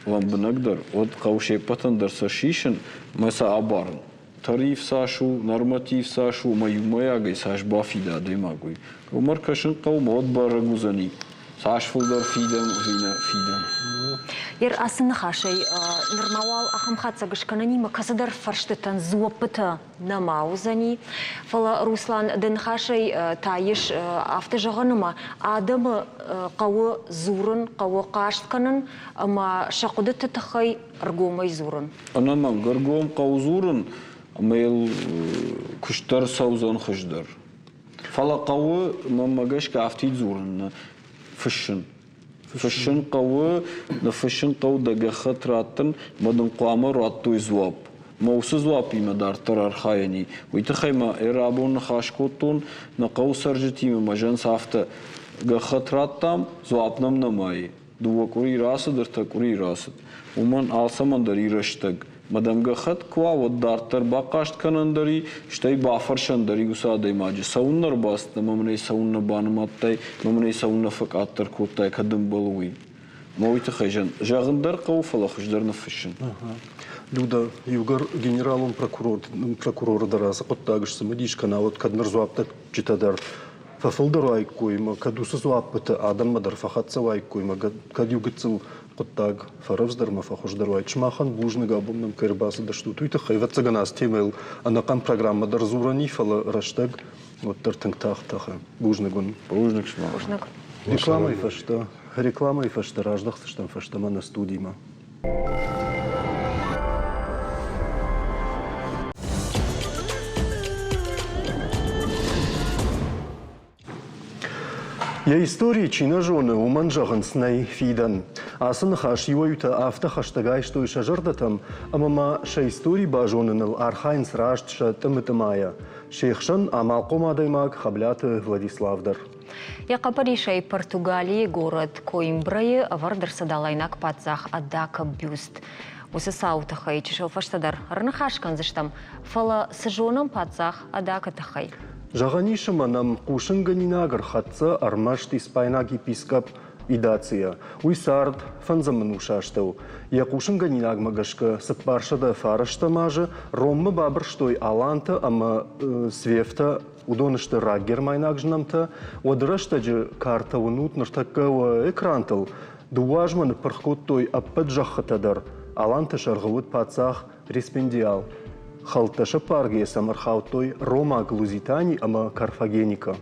wan binagdar od qawshe patan dar sashishin masa abarn tarif sashu normativ sashu ma yumayagay sash bafida demagoy umar kashin qawm od baraguzani sash fulder fidam vina fidam Ер асыны хашай нормал ахам хатса гышканани маказадар фарштетан зуапыта намаузани фала Руслан ден хашай таиш автожаганыма адамы кавы зурын кавы каштканын ама шакуды тытахай аргомай зурын. Анамам гаргом кавы зурын амел куштар саузан хуждар. Фала кавы мамагашка автид зурын фишин. Фишин кавы, на фишин кавы дага хатраттын мадан қуамы ратту извап. Маусы звап има дар тарар хаяни. Уйтахайма эрабон хашкотун на кавы саржитима мажан сафта га хатраттам звапнам намай. Дува кури расад дарта кури расад. Уман алсаман дар ираштаг. Мадам га хат ква вот дар тар бақашт канан дари штай бафаршан дари гусадай маджи. Сауннар баста мамней саунна банаматтай мамней саунна факаттар коттай кадым балуи. Мауйтахайжан жагындар кавы фала хуждар на фишин. Люда югар генералом прокурор дараса коттагыш самадиш канавот каднар звапта читадар фафылдар айкуйма кадусы звапта адам мадар фахатса айкуйма кад югыцыл коттаг фаравздар ма фахуждар айчмахан бужныга бумным кырбасы да что туйта хайватса ганас темел анакан программа дар зурани фала раштаг вот тартыңтах таха бужнагун Бужник шма. реклама и фашта раждахсы штам фаштама на студима. Я истории чина жены уман жагынснай фидан. Асын хаш юаюта авто хаштагай что и шажардатам, амама ша истории бажоныныл архайн сраштша тымытымая. Шейхшан амалкома даймак хаблята Владиславдар. Якапаришай Португалии город Коимбрае вардарса далайнак пацах адака бюст. Усы саутахай чешел фаштадар рнахашкан заштам фала сажоном пацах адака тахай. Жағанишыма нам кушын ганинагар хатца армашти спайнаг епископ идация. Уйсард фанзамын ушаштау. Я кушын ганинаг магашка сыпаршада фарашта мажы, роммы бабырштой аланта, ама свефта удонышты раггер майнаг жнамта, одырашта же карта унут ныртаккава экрантал. Дуажманы пырхкоттой аппад жақхатадар. Аланта шарғывыд пацах респендиал. Халташа паргия самархаутой Рома Глузитани, ама Карфагеника.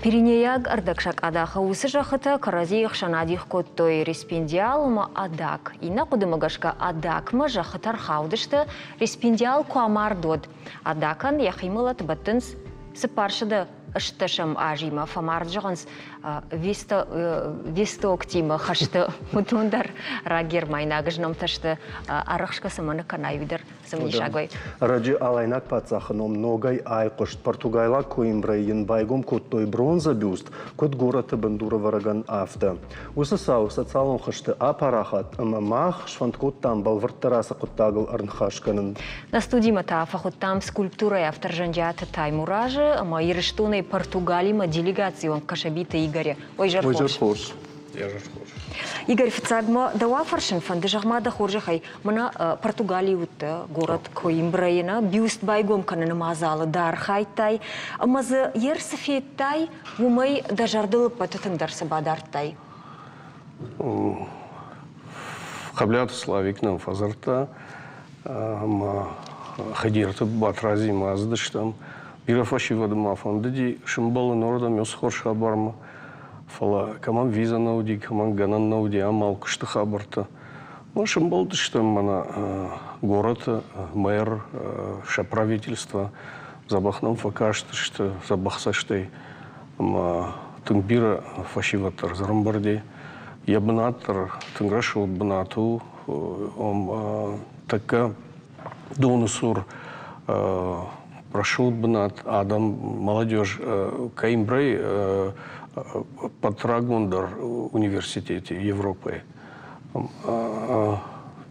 Пиринеяг ардакшак адаха усы жақыта каразиях шанадих коттой респендиал ма адак. Ина кудымагашка адак ма жақытар хаудышты респендиал куамардод. Адакан яхимылат баттынс сыпаршыды ыштышым ажима фамард жағынс вестоктима хашты мутундар рагер майнагыжном ташты арықшка сыманы канайвидер сымнишагой. Раджи алайнак пацаханом ногай айқошт Португайла коимбрайын байгом коттой бронза бюст, кот гората бандура вараган афта. Усы сау социалон хашты апарахат, ама мах шванткот там балварттараса коттагыл арнхашканын. На студии мата фахоттам скульптура и авторжанджата таймуражы, ама ирыштуны Португалима делегацион кашабита Игоря. Ой, жархош. Игорь Фицагма дава фаршин фанды жагмада хоржахай. Мана Португалия утта город Коимбрайна бюст байгом канана мазалы дархайтай. Амазы ерсифеттай умай дажардылы патытындар сабадартай. Хаблят славикнам фазарта хадирты батрази маздыштам. Бирафаши вадыма фандыди шымбалы норда мёс хорша барма. Фала каман виза науди, каман ганан науди, амал кышты хабарта. Ну, шымбалды штам мана город, мэр, шаправительство. Забахнам факашты, что забахса штай. Тынгбира фашиватар зарамбарди. Ябнатар, тынграшу бнату. Така донусур прошел бнат адам молодежь Коимбрай под Рагундар университете Европы.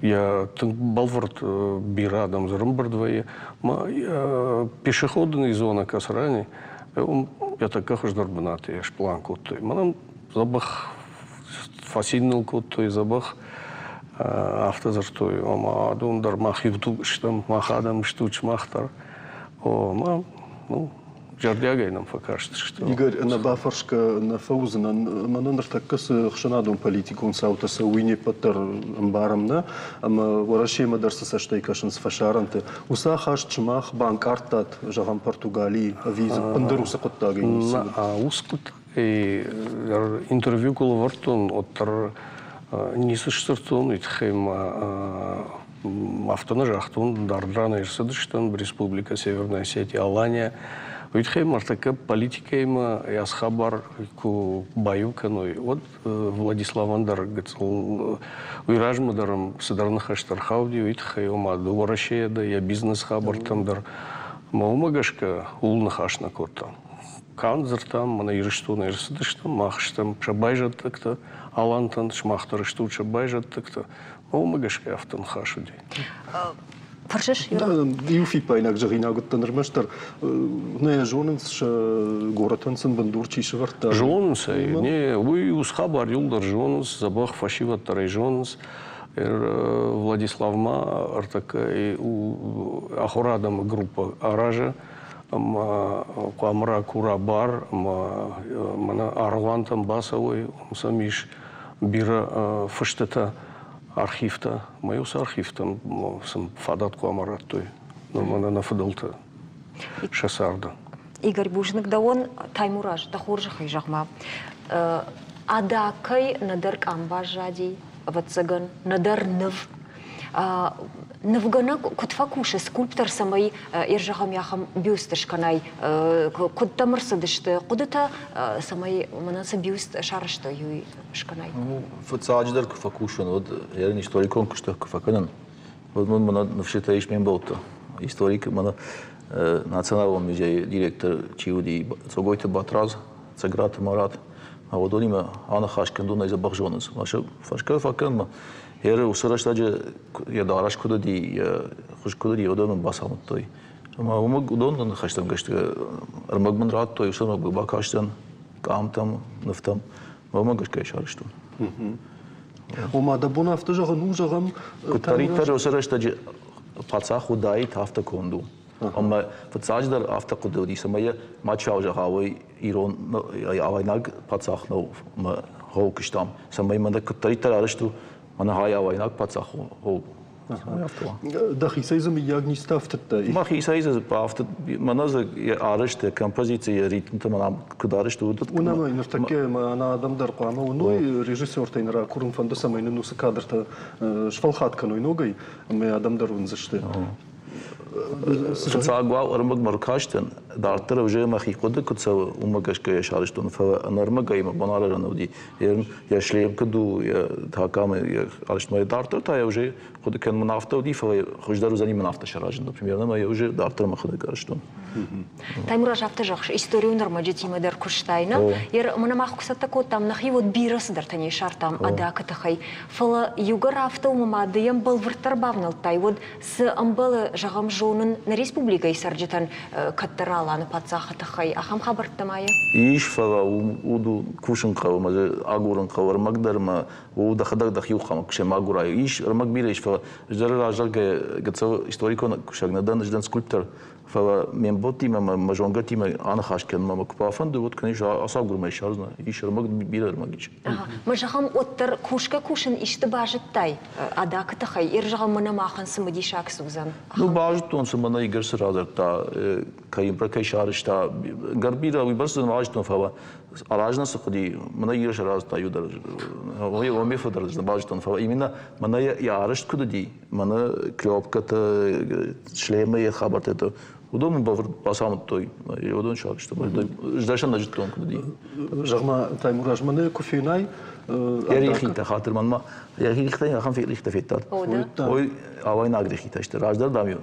Я балвард бирадам зарамбардвае. Пешеходная зона касрани. Я такая хождар бнат, я шплан куттой. Манам забах фасинул куттой, забах автозартой. Ома дундар махивту штам махадам штуч махтар. Ну, жардягай нам покажет, что... Игорь, на бафаршка, на фаузена, манандр таккас хшанадум политикун саутаса уйне паттар амбарамна, ама варашей мадарса саштайкашын с фашаранты. Уса хаш чмах банк артат, жагам Португалии, виза, пандаруса коттагай нису. Ускут, интервью кулавартун, оттар нисыштыртун, итхэм автонажахтун, дардрана ирсадыштан, Республика Северная Осетия, Алания. Уитхейм артака политика има ясхабар ку баюканой. Вот Владислав Андар гцл уиражмадарам садарных аштархауди уитхейма дуворашея да я бизнес хабар там дар маумагашка улнах ашна кота. Канзер там мана ирштуна ирсадыштам махштам шабайжат так-то алантан шмахтар шту шабайжат так-то маумагашка автон хашуди. Фаршиш, Юра? Юфи пайнак жагина готтаныр маштар. Не жонынс горатансын бандурчи шыгарта. Жонынс, не, вы усхабар юлдар жонынс, забах фашиваттар жонынс. Владиславма артака ахорадам группа аража. Камра курабар, мана арлантам басовой, самиш бира фаштета. Архивта, моюс архивтам, сам фадатку амараттой, но мана нафадалта шасарда. Игорь Бужник да он таймураж, да хоржахай жахма. Адакай надар камбажади, вацаган надар нав. Навгана кутфакуша скульптор самой иржахам яхам бюстыш канай куттамырсадышты кудыта самой манаса бюст шарышты юй шканай. Фацадждар куфакушан вот я не историкон кушта куфаканан. Вот мы мана навшита иш мен болта. Историк мана национального музея директор Чиуди Цогойта Батраз Цаграт Марат. А вот он има ана хашкан дуна из Бахжонас. Маша фашка факан Her usaraştacı ya da araç kudu di, kuş kudu di odamın basamıttı. Ama umag udon da kaçtım kaçtı. Armag man rahat toy usan bak kaçtın. Kamtam neftam. Umag kaç şarıştım. وما دبون هفته جاغن او جاغم Kutaritar o sırada patsah udai hafta kondu. Ama fatsajdar hafta kondu di samaya maç avcı havayı İran avaynak patsah no ma hokuştam. Samaya manda kutaritar arıştı. Mana hay avaynak patsah ho. دخي سيزم ياغني ستافتت Ma hisaiz hafta manaz arıştı kompozisiya ritm tamam kudarıştı. ونما نفتكي ما انا ادم در قامه ونوي ريجيسور تاينرا كورن فند سمين نو سكادرتا شفالخات كانو نوغي ما ادم در ونزشتي Fatsağa armag markaştın. Dartır evje mahi kodu kutsa umagaş kaya şarıştın. Fa normal gayma banara nudi. Yarın yaşlayıp kudu ya takam ya alışmaya dartır ta evje kodu kan manafta udi fa hoşdaru zani manafta şarajında. Примерно ma evje dartır ma kodu karıştın. Таймураж авто жақшы историю нормаджи тимадер куштайна. Ер мына мақсатта котам нахи вот бирасыдар тани шартам ада катахай. Фала югар авто умадыям балвыртар бавналтай. Вот с амбалы жағам жонын на республика исарджитан каттараланы патсахатахай. Ахам хабарттамайы? Иш фала уду кушын қавы мазы агурын қавы магдарма у дахадак дахи ухамак кше магурай. Иш армак бира иш фала ждары ражал гацав историко кушагнадан ждан скульптор. Фала мен ботима мажонга тима анахашкен мама купафан да вот конечно асав гурмай шарзна иш армак бира армагич. Ма жағам оттар кушка кушын ишті бажыттай ада катахай. Ер жағам мына махан сымыди шак сузан. Ну бажыт он сымана игр сразар та кайым пракай шарышта гарбира вибарсын бажыт фала аражна сухди мана игр шараз та юдар. Ой оми фадар бажыт он фала именно мана ярышт куди мана клёпката шлема я хабарт это удобно бавр басамыт той удобно шарышта ждашан нажыт он куди. جغما تايموراج من كوفيناي Ярихита хатırman ma ярихита я хам фиhlихта феттар. Ой авай нагрихита işte rajdar damıyor.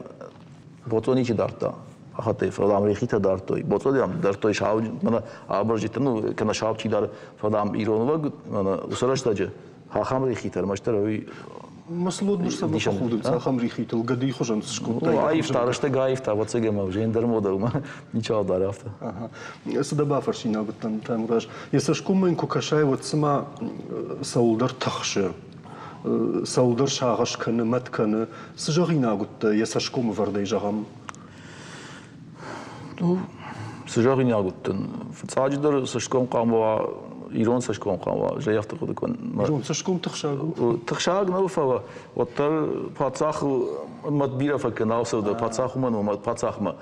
Botoni ki dartta. Hatay falan rihita dartoy. Botodam dartoy şav bana abarjita no kana şav çidar falan İranova bana usaraştacı. Хахам рихитар маштар ой مسلود نش سبب خودم ساخم ريخيت القدي خجن سشكوت ай втарышта гаифта вот сегема жендер модалма ничего дарафта سدبا فرشينا بتن تامراج يسشكم من كوكاشاي وتسما سولدر تخش سولدر شاغش كن مت كن سجغينا قلت يسشكم وردي جغم سجغينا قلت فتصاجدر سشكم قاموا İran saçkom kava, jayafta kudu kon. İran saçkom tıxşag. Tıxşag ne ufava. Otar patsah madbira fakir navsavda patsah manu patsah ma.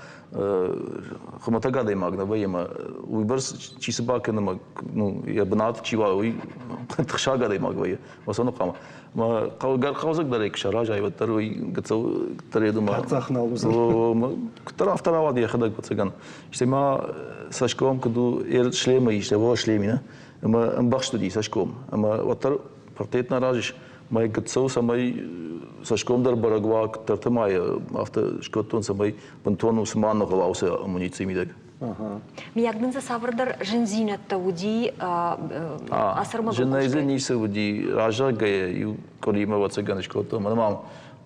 Xmata gada magna vayma. Uybars çisi bakın ma no ya banat çiva uy tıxşag gada mag vay. Vasano qama. Ma gar qawzak darek şaraj ayvatlar uy gatsav taredu ma. Patsah navzar. Taraftar avadi yaxdak patsagan. İşte ma saçkom kudu er şlema işte o şlemine. Ama baxtı değil saçkom. Ama otar portret narazış. May gatsav samay saçkom dar baragva tartamay hafta şkoton samay pantonu smanno qavausa amunitsiya midag. Миягнынса савырдар жинзинатта уди асырма. Жинайзы нисі уди ража гая ю колима вацаган шкото. Манамам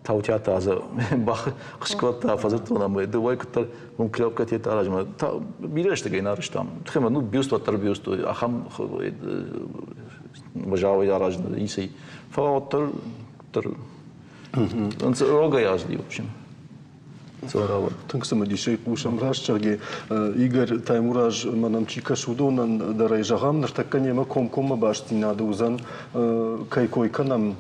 таутята аза бах шкота фазатона мы давай кутар он клёпка тет аражма. Билеште гайнарыштам. Тхема ну бюст ватар бюст ахам бажавы аражна иси. Фаотар тар. Он рога яжди в общем. Тынксама дишей пушам рашчаги Игорь Таймураж манам чикашудонан дарай жагам нартакканема комкома баштинада узан кайкойканам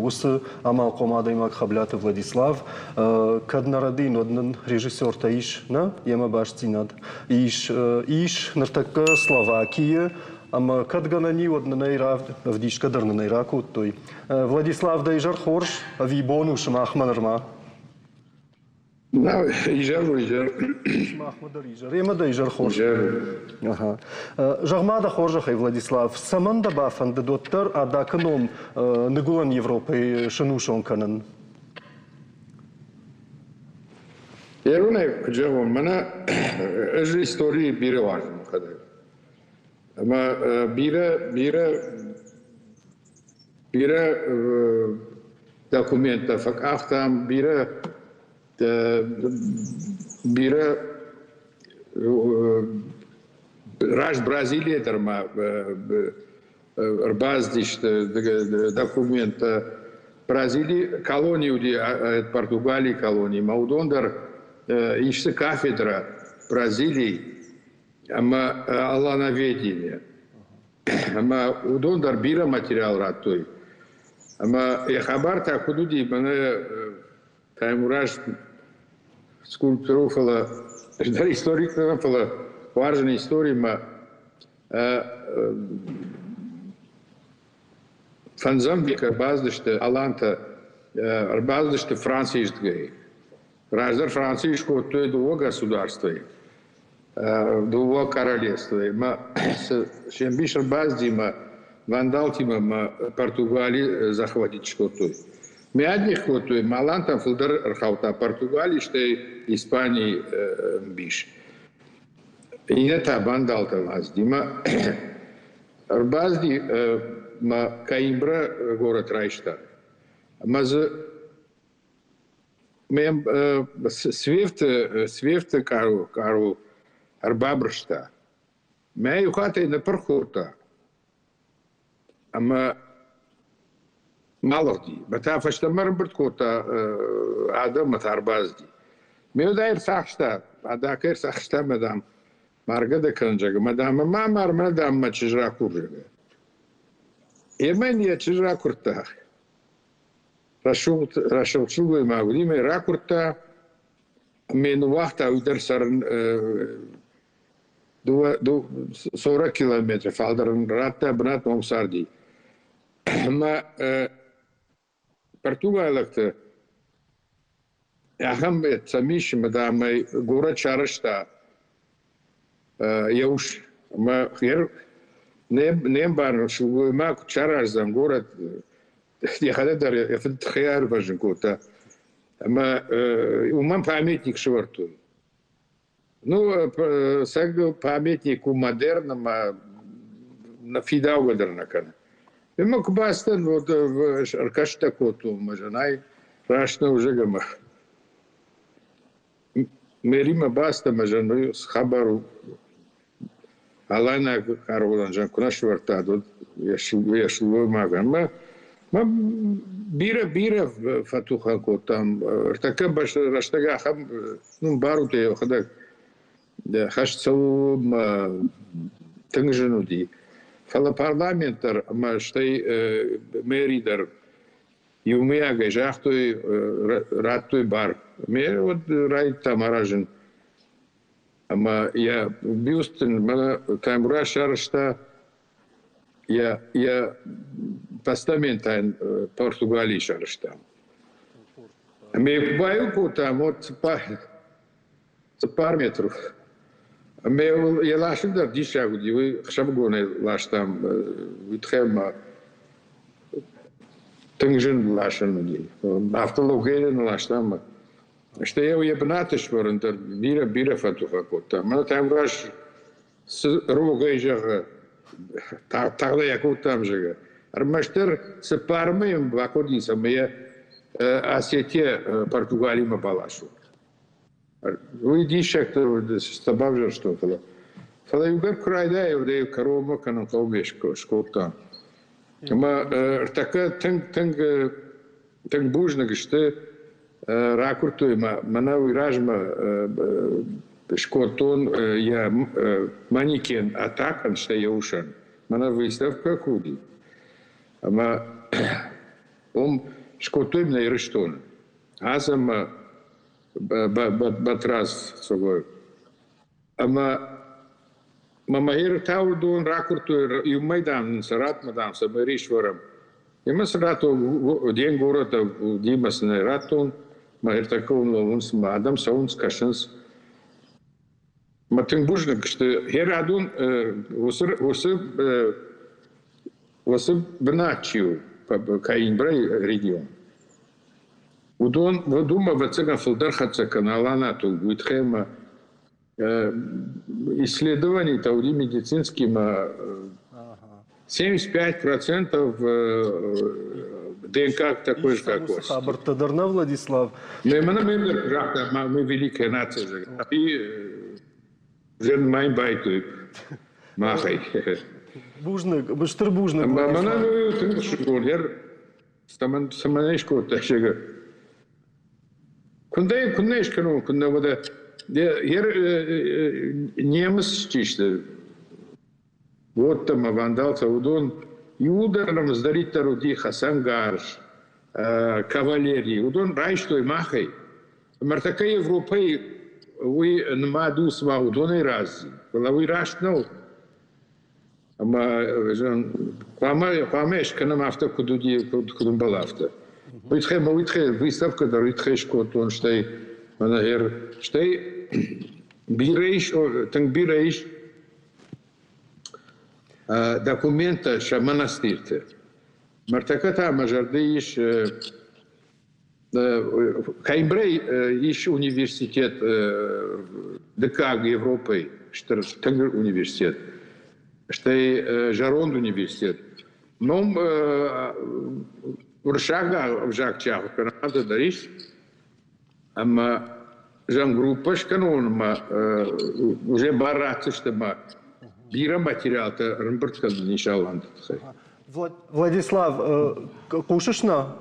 усы амал комадаймак хаблята Владислав каднарадин однан режиссер таиш на ема баштинад иш нартакка Словакия ама кадганани однан ирав вдишка дарнан ираку той Владислав дайжар хорш авибону шмахманарма. لا إيجار وإيجار محمد إيجار إيه ماذا إيجار خورج؟ أها جغمادا خورج خي فلاديسلاف سمندا بافند دوتر أدا كنوم نقولن يوروبي شنو شون كنن؟ يرونا جاهم منا أجل إستوري بيرة واجم كذا أما بيرة دوكومنتا فك أختام بيرة бира раш Бразилия дерма баздиш документ Бразилия колонию Португалии колонии Маудондар иште кафедра Бразилии ама аллановедение ама удондар бира материал раттой ама я хабар та худуди мана таймураж скульптурофала историк фала важная история ма фанзамбика баздышты аланта баздышты Франции Раздер Франции шкоты двух государств, двух королевств. Мы чем больше баздима, вандалтима Португалии захватить шкоты. Мы одних шкоты, маланта фудер рхаута Португалии, что Испании биш. И это вандалта баздима. Базди ма Каимбра город Райштадт. Мем свифт кару арбабршта. Мэ юхаты на пархота. Ама малахди. Бата фашта марбрт кота адам арбазди. Мэ дайр сахшта. Адакер сахшта мадам. Маргада канджага. Мадам мамар мадам мачижра куржага. Емен я чижра курта. Рашил чулой магудиме ракурта мен вахта уйдер сарн 40 километров алдарн ратта брат момсарди. Ма Португалия ахам самиш мадамай город Чарашта яуш ма хер нем бар шулой маг Чаражзам город я хотел я фотохаяр важен кота, ама умам памятник шварту. Ну саг памятник у модерном на фидау гадернакана. И мог бастан вот в аркашта коту мажанай рашна уже гама. Мерима баста мажану с хабару Алана Каролан жан куна шварта тут я шло маган. ما بيرة فتوخا كوتام ارتكب باش رشتاقا خم نون باروتي خدك خش تسو ما تنجنو دي فلا بارلامنتر ما شتي ميريدر يوميا جاختوي راتوي بار مير ود راي تاماراجن اما يا بيوستن ما تامرا شارشتا я постамент Португалии шарыштам. Ме баю там вот пар метров. Ме я лашым да дишагу дивы хшабгоне лаштам витхема тыңжын лашын ди. Автологелен лаштам. Что я уебнатыш ворындыр бира фатуха кота. Мана там раш с рогайжага Тогда я там же. Армаштер с пармем в аккордиса мы Осетия Португалии мы балашу. Вы дишь кто добавил что-то. Фала югар крайда я вдаю корову канал колбешку шкота. Мы такая тэнг бужнага что ракуртуема мана выражма шкотон я манекен атакан что я ушан. Мана выставка куди. Ама он шкотуем на ириштон. Азама батрас согой. Ама мамаир таудон ракурту и майдан сарат мадам самаришварам. Има сарату день города димас на ратун. Маир такой ловунс мадам саунс кашенс. Матин бужник что херадун осы бначил Каимбра регион. Удон выдума вацага филдархаца каналана ту витхема исследований тауди медицинским 75% ДНК такой же, как у вас. Хабар Тадарна, Владислав. Мы великая нация. И жен майн байту. Махай. Бужник, быштыр бужник. Мана ну школер. Саманеш коташега. Кундай шкану, кунда вода. Немец чисто. Вот там авандалца удон. И ударом сдарит таруди Хасан Гарш, кавалерии. Удон райштой махай. Мартака Европей вы нмаду сма удон и раз. Вы рашнул. Ама памеш канам авто кудуди кудум балавто. Уитхе выставка да уитхе шкотон штай манагер штай бирейш танк бирейш документа ша монастырте. Мартаката мажардыш Каймбрей иш университет ДК Европы, что Тангер университет, что Жаронд университет. Ном Уршага в Жакчах, Канада дариш, ама жан группа шканон уже бараться, что ма бира материал-то рамбртка нишаланд. Владислав, кушашна?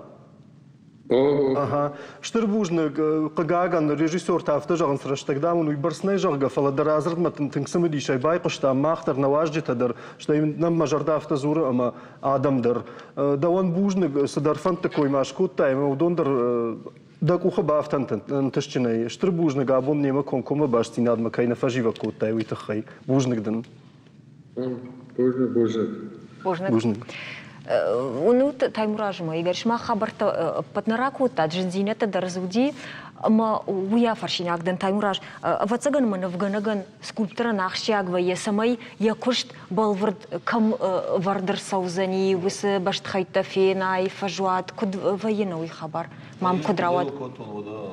Ага. Штырбужны кагаган режиссер тафта жаган сраштагда он уйбарсны жага фаладар азрд матын тыңсымы дишай байқышта мақтар наваждитадар что нам мажарда авто зуры ама адамдар. Да он бужны садарфан такой машкутта ема удондар да куха бафтан тышчинай. Штырбужны габон нема конкома башти надма кайна фажива кутта и уйтахай. Бужныкдан. Бужны. Ну, таймуражма, Игорь, шма хабарта патнараку та джинзинета дарзуди, ма уя фаршинагден таймураж. Вацаган мана вганаган скульптора нахшягва ясамай якушт балвард кам вардер саузани вис баштхайта фена и фажуат куд военный хабар. Мам кудрават.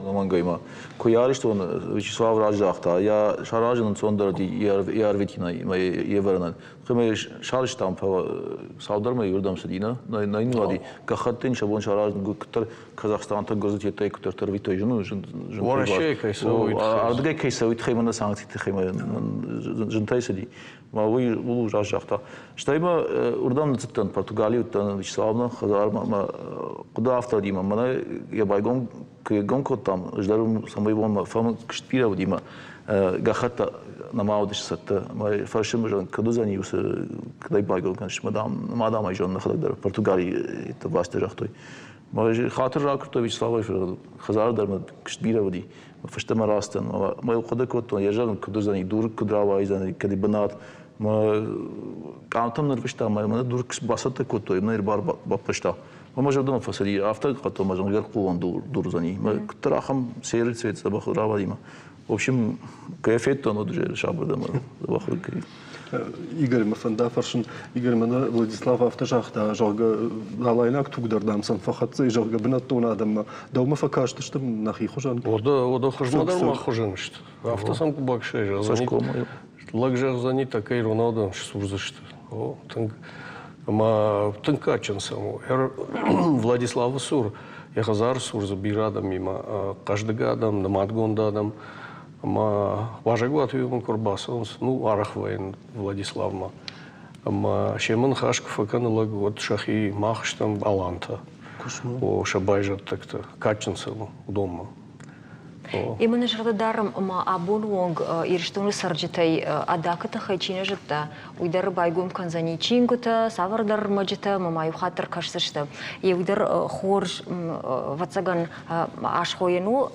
Намангайма. Куяри что он Вячеслав Раджахта, я шаражен сондер ярвитина евернан. Хме шалиш там по саударма юрдам садина, на инвади. Кахаттин шабон шаражен гуктар Казахстанта газете кутер витой жну жн. Вообще кайсовит. Ардгай кайсовит хемана санкции хема жнтай сади. Ма вы улу Раджахта. Штайма урдам нцтан Португалию тан Вячеславна хазар ма куда автодима мана я байгон гонко там ждарум самой вон фам кштпира вдима гахата намаудиш сатта ма фаршим жан кадузани ус кдай байгон канш мадам айжон нахадар Португалии это васте жахтой ма хатыр ракто Вячеслава хазар дар кштпира вди фаштама растан ма куда кото я жан кадузани дур кудрава айзан кади банат ма кантам нервишта ма дур басата кото ма ирбар бапашта ما جودنا فصلي أفتح قطع ما جون غير قوان دور زني ما كتراهم سير سويت سباق رابع ديما وبشم كيفية تنودج شعب ده ما سباق كريم Игорь Мафанда фаршин Игорь Мана Владислав автожахта жога алайнак тугдар дамсан фахатцы жога бинаттон адам давма факашты что нахи хожан Ода хожмадар ма хожан что автосам кубакшай жазани лагжах зани такой Роналдо сурзашты о танк ма тынкачен само Владислав Сур я хазар сур забирада мимо каждый гадам на Мадгондадам ма важагват юм курбасон ну арахвайн Владислав ма шеман хашков аканлаг вот шахи махштам аланта о шабайжат так-то качен само дома И мы нажрали даром ма абонуонг ирштуны сарджитай адаката хайчина житта уйдар байгум канзани чингута савардар маджита мамаю хатар кашсышта и уйдар хорж вацаган ашхоену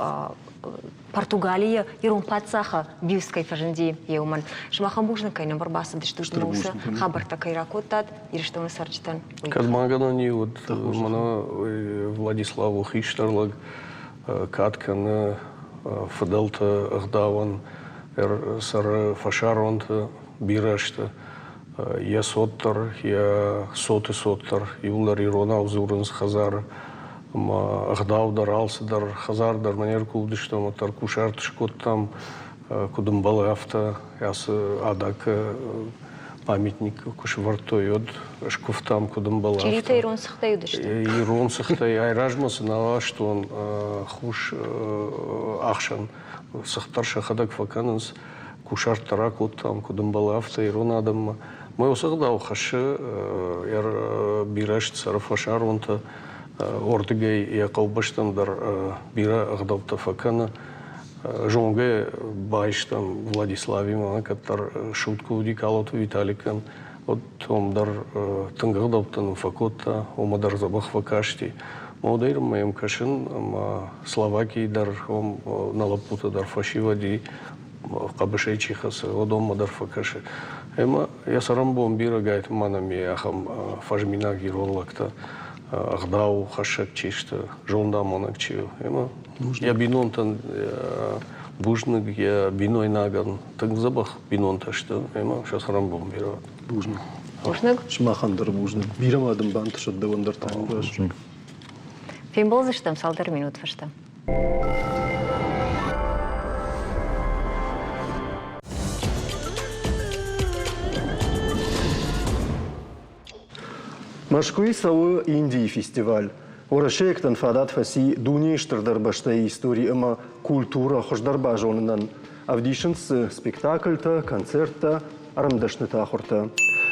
Португалия ирон пацаха бивской фаженди еуман шмахам бужна кайна барбаса диштушта муса хабар такай ракотат ирштуны сарджитан Кадманганани вот мана Владиславу хиштарлаг каткан Фаделта Ахдаван, сар Фашаронт, Бирашта, я соттар, я соттар, Юлар Ирона Узуренс Хазар, Ахдав дарался дар Хазар, дар манер кулдиштам, Таркушарт шкот там, Кудумбалы авто, яс адак памятник куш вартой от шкуфтам кудым была. Чилита ирон сахтай удышты. Ирон сахтай айражмасы нала что он хуш ахшан сахтар шахадак факанс кушар тарак от там кудым была авто ирон адам. Мы усагда ухаши яр бираш царафашар онта ордыгай я колбаштан дар бира агдавта факана. Жонге байштам Владислави мана катар шутку дикалоту Виталикан от омдар тынгырдавтан факота омадар забах факашти модер моем кашин ама Словакии дар ом налапута дар фашивади кабышейчи хас одом мадар факаши ема я сарам бомбира гайт манами ахам фажмина гироллакта агдау хашак чишта жонда монакчи ема я бинонтан бужнык я биной наган так забах бинонта что ема сейчас рамбом бират Бужнык. Бужнык? Шмахандыр бужнык. Бирамадым бантышат да вандар таңгаш. Фем болзыштым, салдар минут фашта. Машкуи сауы Индии фестиваль. Орашектан фадат фаси дунештырдар баштай истории ама культура хождарба жонынан. Авдишынс спектакльта, концертта, арамдашныта хорта.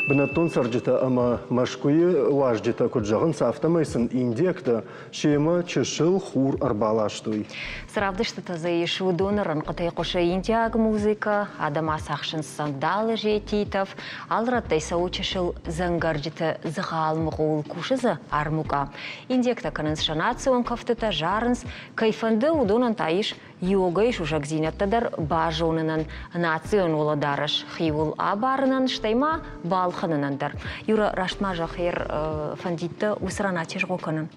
Бінаттон сарджита ама Машкуи важджита куджағын сафтамайсын Индиякта шема чешыл хур арбалаштуй. Сравдышты тазы ишу донорын қытай қоша Индияг музыка, адама сақшын сандалы жетитов, алраттай сау чешыл зангарджита зығал мұғыл кушызы армука. Индиякта канынс шанацион кафтыта жарынс, кайфанды удонан таиш йога ишу жакзинаттадар бажонынан национ оладарыш хиул абарынан штайма балханынандар. Юра раштма жахер фандитты усранатиш гоканын.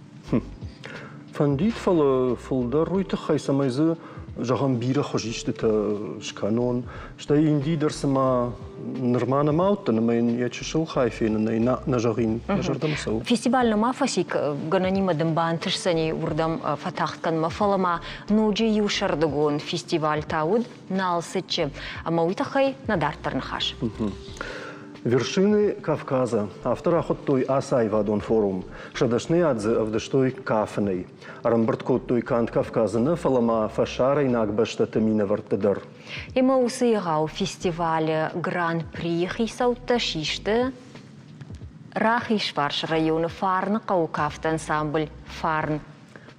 Фандит фалдар руйты хайсамайзы жағын бира хожиштыта шканон. Штай инди дарсыма нормана маутта, намайын я чешыл хайфені на жағын. Фестивальна мафасик гананимадым бантышсани урдам фатахткан мафалама нуджи юшардыгон фестиваль тауд налсычы. Ама уйтахай надартарны хаш. Вершины Кавказа. Автор охоттой Асай Вадон форум. Шадашны адзы авдаштой кафеной. Арамбарткоттой кант Кавказаны фалама фашарай нагбашта тамина вартадар. Ема усыйгау фестивале Гран-при хисаута шишты. Рахиш варш районы Фарн каукафт ансамбль Фарн.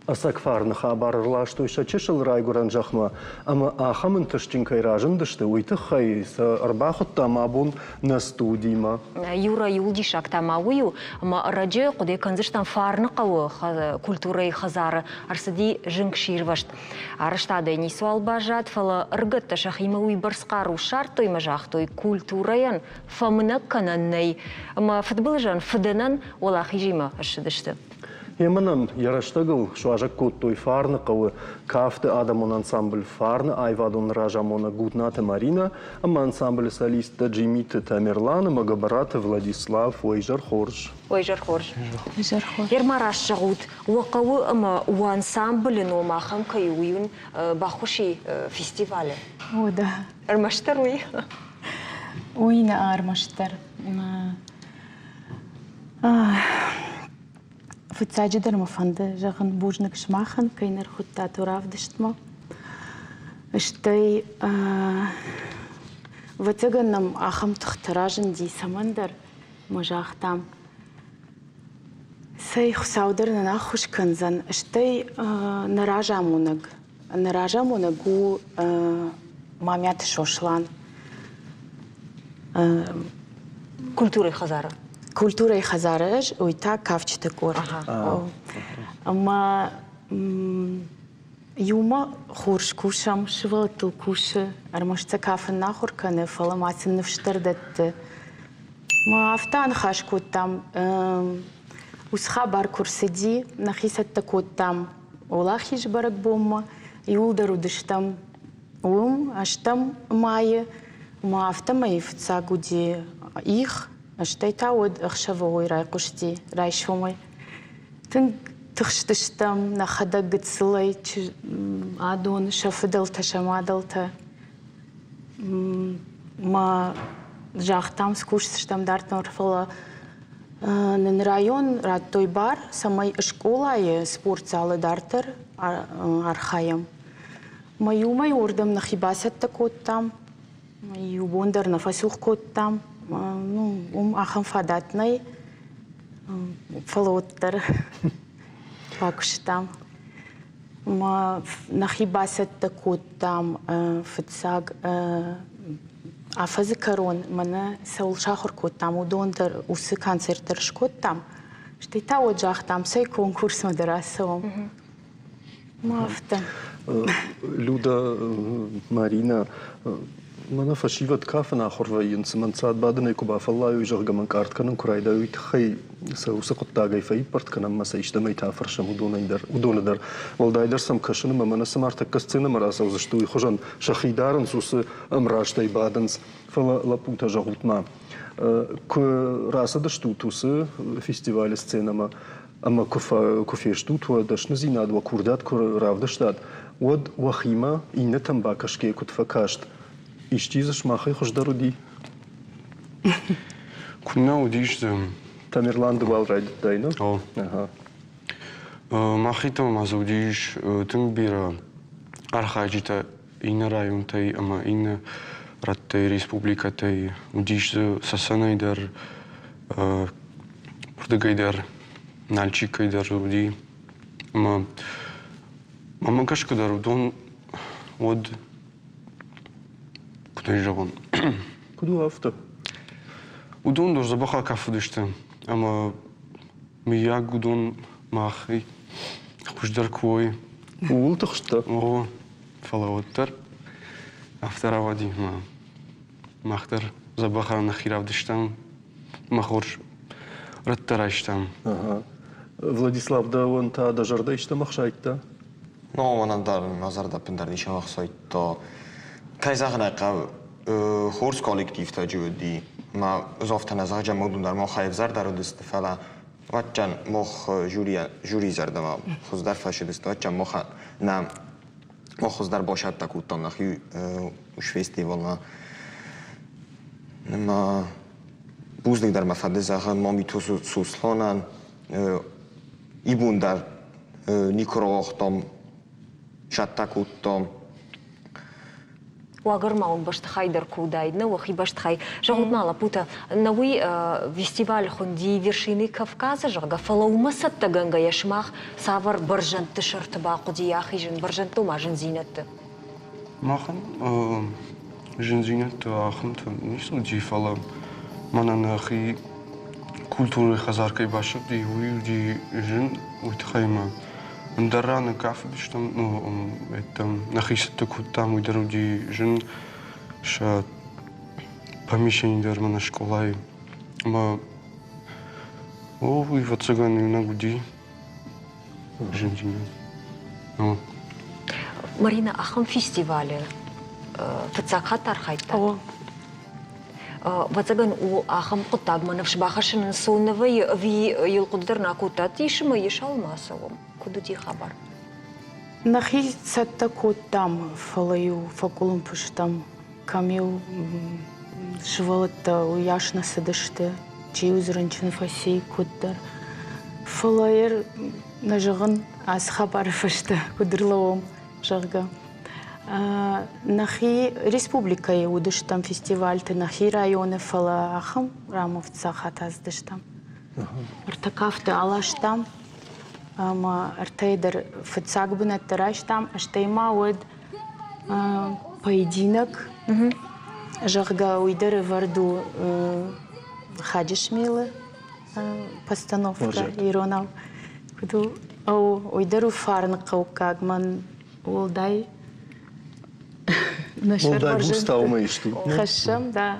Асак Фарны хабарырла, что еще чешел райгуран жахма, ама ахамын тыштинкай ражын дышты, уйты хай с арбахот тамабун на студийма. Юра юлдишак тамаую, ама раджы куде канзыштан Фарны кау культурой хазары арсади жыңкширвашт. Арыштады не суал бажат, фала ыргытта шахима уйбарскару шартой мажахтой культураян фамынак кананнай, ама футболжан фыдынан олахижима ашыдышты. Еманам яраштагыл шуажак коттой Фарны кауы кафты адамон ансамбль Фарны айвадон ражамона гутната Марина, ама ансамбль солиста Джимита Тамерлана Магабарата Владислав Ойжар Хорж. Ойжар Хорж. Ермараш жагут уақауы ама у ансамбль номахам кайуюн бахуши фестивале. О, да. Армаштар уй. Уйна армаштар. Фыцаджидар мафанды жағын бужнық шмахан, кайнар хутта туравдыштма. Іштай ватыганам ахам тұқтыражын дейсамандар мажақтам. Сай хусаударнан ахуш канзан. Іштай наражамунаг. Наражамунагу мамят шошлан. Культурой хазара. Культурой хазарыш, уйта кавчты кор. Ама юма хурш кушам, шывалтыл куши, армашца кафын нахур каны, фаламасын нывштырдатты. Ма афтан хашку там, усха бар курсиди, нахисатта кот там, олахиш барак бомма, юлдару дыштам, аштам майы, ма афтама ифца гуди их, Аштай тауд ахшавой райкушти райшомой. Тын тыхштыштам на хада гыцлай адон шафыдалта шамадалта. Ма жахтам скуш стандарт норфала на район рад той бар самой школа и спортзалы дартер архаем. Мою ордам на хибасят такот там, мою бондар на фасух кот там, ну ахам фадатный фалоттер пакуш там. Ма на хибасят такот там фцаг афазы корон мана саул шахор кот там удондер усы концерттер шкот там. Что это вот жах там сей конкурс мадрасовым. Мафта. Люда, Марина, мана фашиват кафна хорваин сманцад бадна куба фаллаю жарга من كارت كان كرايدا ويتخي سوسقط داغي في برت كان ما سيشتمي تافرش ودون در والدايدر سم كشن ما من سمارت كستنا مراسا وزشتوي خجن شخيدارن سوس امراشتي بادنس فلا لابوتا جغلت ما ك راسا دشتوتوس فيستيفال سценама اما كوفيشتوت ودش نزيناد وكوردات كور رافدشتاد ود وخيمه انتم باكشكي كنت فكاشت اشتيزش ماخي خوش درودي كنا وديش تاميرلاند والرايد داينو اها ماخي تو ما زوديش تنبيرا архаджита ин район тай ама ин раттай республика тай وديش сасанайдар пурдагайдар налчикайдар уди ама кашкадар удон од Кудайжаван. Куду авто? Удон дор забаха кафудиште. Ама ми як удон махи. Хуждар кой. Ултахшта. О, фалаоттар. Афтаравади махтар забаха нахиравдиштам. Махорш раттараштам. Ага. Владислав да он та дажардайшта махшайтта. Но манандар назарда пиндардиша махсайтта. Кайзахна қав خورس کالکتیف تجودی ما زافت نزاع جمعون در ما خیف زر در دست فلا وچن مخ جوری زرده ما خوز در فشد است وچن مخ نم مخ خوز در باشد تکوتان نخی وش فستیوال ما بوزنی در مفاده زخن ما میتو سوسلانن ایبون در نیکراختم شد تکوتان واغرماون باشتخاي دركو دايدنا وخي باشتخاي جاودنا لابوتا نوي فيستيفال خوندي вершины Кавказа жага фалаумасат таганга яшмах савар баржан тшырт бақуди яхижин баржан томажин зинатты махан жин зинат ахын нису ди фала мананахи культуры хазаркай башып ди уйди жин уйтхайма Ндарана кафе, что ну это нахисты кутам уйдеруди жен ша помещение дермана школай ма о и вот цыганы на гуди жентина ну Марина ахам фестивале фцакат архайта وتجن وآخم قطع من نفس باخشن نسون في يلقدر ناكوتات يشما يشال ما سوم كدو خبر نخي ستكوت там فلايو فكلهم пуштам камил швалта уяшна сидиште чи үзренчин фаси куддар флаер нажагын аз хабар фашта кудрловом жага نخي республика يودشتم فيستيفال تنخي районы фала ахам рамовца хатаздыштам артакафты алаштам ама артайдер фцагбына тараштам аштайма вот поединок жага уйдеры варду хаджишмилы постановка иронав куду уйдеру фарн каукагман улдай Молдай густау мейшту. Хашам, да.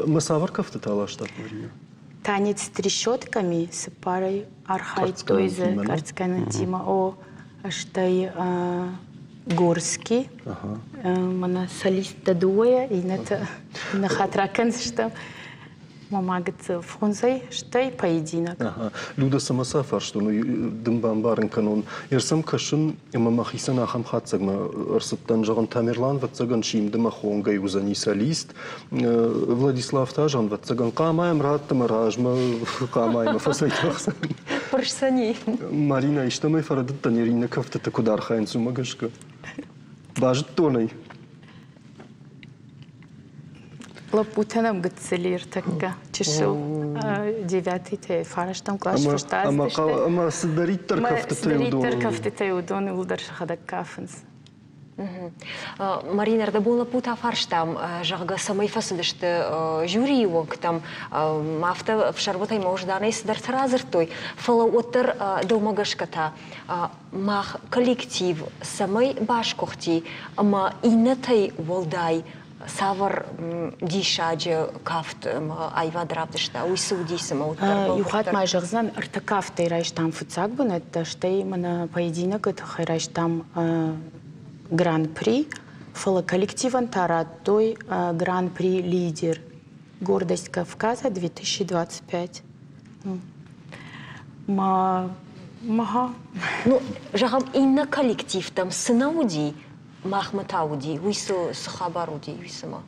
Масавар кафта талаштат Мария. Танец с трещотками с парой архайтойза картскана тима о аштай горский. Мана солиста дуя и на хатракан что Мама говорит, фрунзей, что и поединок. Люда сама сафар, что ну дымбамбарен канон. Ерсам кашин, мама хисана хам хатсагма, арсаттан жаган Тамерлан, ватсаган шим дымахонга и узани солист. Владислав Тажан, ватсаган камаем рад тамаражма, камаем фасайтахсан. Паршсани. Марина, что мы фарадат Нерина кафта кудар хайнцу магашка. Бажет тоной. Лапутанам гцелир такка. Чешил 9-ти фараштам класс фаштаз. Ама сдариттар кафта тайудон. Сдариттар кафта тайудон улдар шахадак кафенс. Марина, да была пута фарштам, жага самой фасадышты жюри вок там мафта в шарботай можданай сдар сразертой. Фала отер домагашката мах коллектив самой башкохти, ама инатай волдай савар дишаджи кафт айва драбдышта уйсуди сама отер. Юхат май жагзан артакафта ирайш там фуцакбун, это штей мана поединок, это хайрайш там Гран-при, фала коллективан Таратой, Гран-при лидер. Гордость Кавказа 2025. Мага. Ну, жагам инна коллектив там сынауди, махматауди, уйсу сахабаруди, уйсама.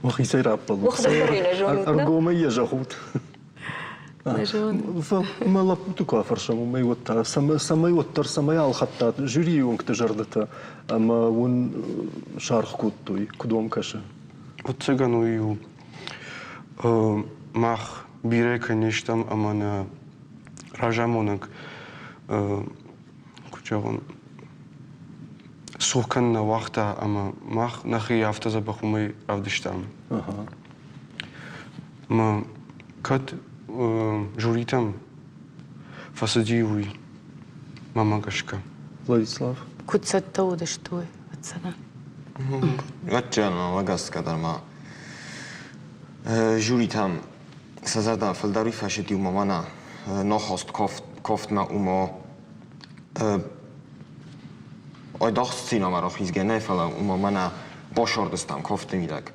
Вахисай раппал. Вахдарина жонут, да? Аргома ежахут. Мала путука фаршаму май вот самай вот самай алхатта жюри он тажардата ама он шарх куттой кудом каша. Вот цыгану ю мах бире конечно амана ражамонок кучавон сухкан на вахта ама мах нахи автозабахумай авдиштам. Ма кат журитам фасадиуй мамагашка. Владислав. Куцатта удаштой отсана. Гачано лагас кадарма. Журитам сазада фалдари фашети умамана нохост кофтма умо ойдахс синамаро хизгене фала умамана бошордастам кофтемидак.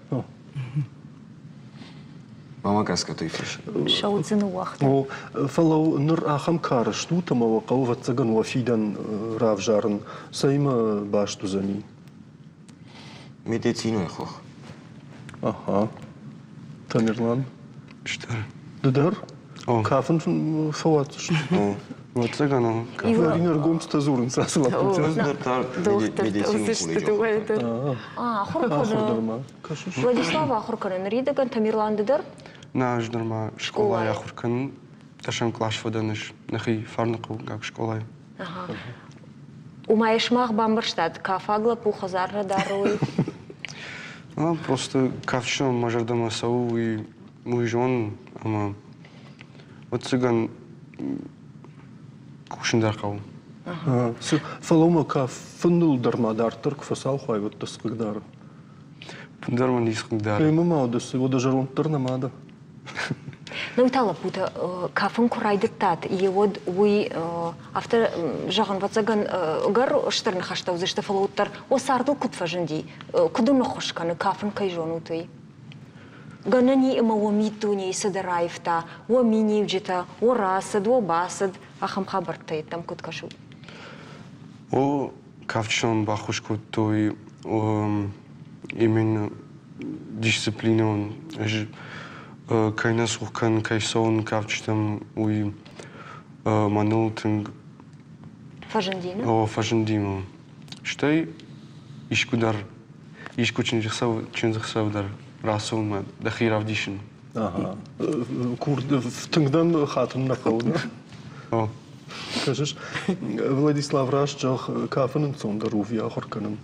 Мама каска той фиш. Шаудзин уахт. О, фалау нур ахам кара штута ма вaqaw ватсаган вафидан равжарн сайма башту зани. Медицину ехох. Ага. Тамерлан. Что? Дадар? Кафен фават. Вот цыгану. Владимир Гомста зурн сасла. Владислав Ахурканен Ридаган Тамерлан Дадар? Наш дарма школа я хуркан ташам клаш фаданыш нахи фарнаку как школа. Умаешмах бамбарштадт кафагла пухазарра даруй. Просто кавшо мажардама сау и мой жон ама вот цыган кушиндаркау. Фалома каф фнул дармадар турк фасал хай вот таскагдар. Дарма не искагдар. И мама одес его даже рон тарнамада. Ну тала пута кафын курайдыттат и вот уй автор жаган ватсаган гар штарны хаштау зашта фалоуттар осардыл кутфажынди кудын хошканы кафын кайжонутой. Ганани има уамитуни садараевта, уаминивджита, урасад, уабасад, ахам хабартай там куткашу. О кавчон бахушку той именно дисциплинон keine suchen kein Sohn kavchtam ui manulting Фажендина? О фажендимо. Штей ишкудар ишкучин жихсав дар расун ма дахирав дишин. Ага. Курд в тыңдан хатын нахауна. О. Кажеш Владислав Рашчах кафенен цондар увия хорканен.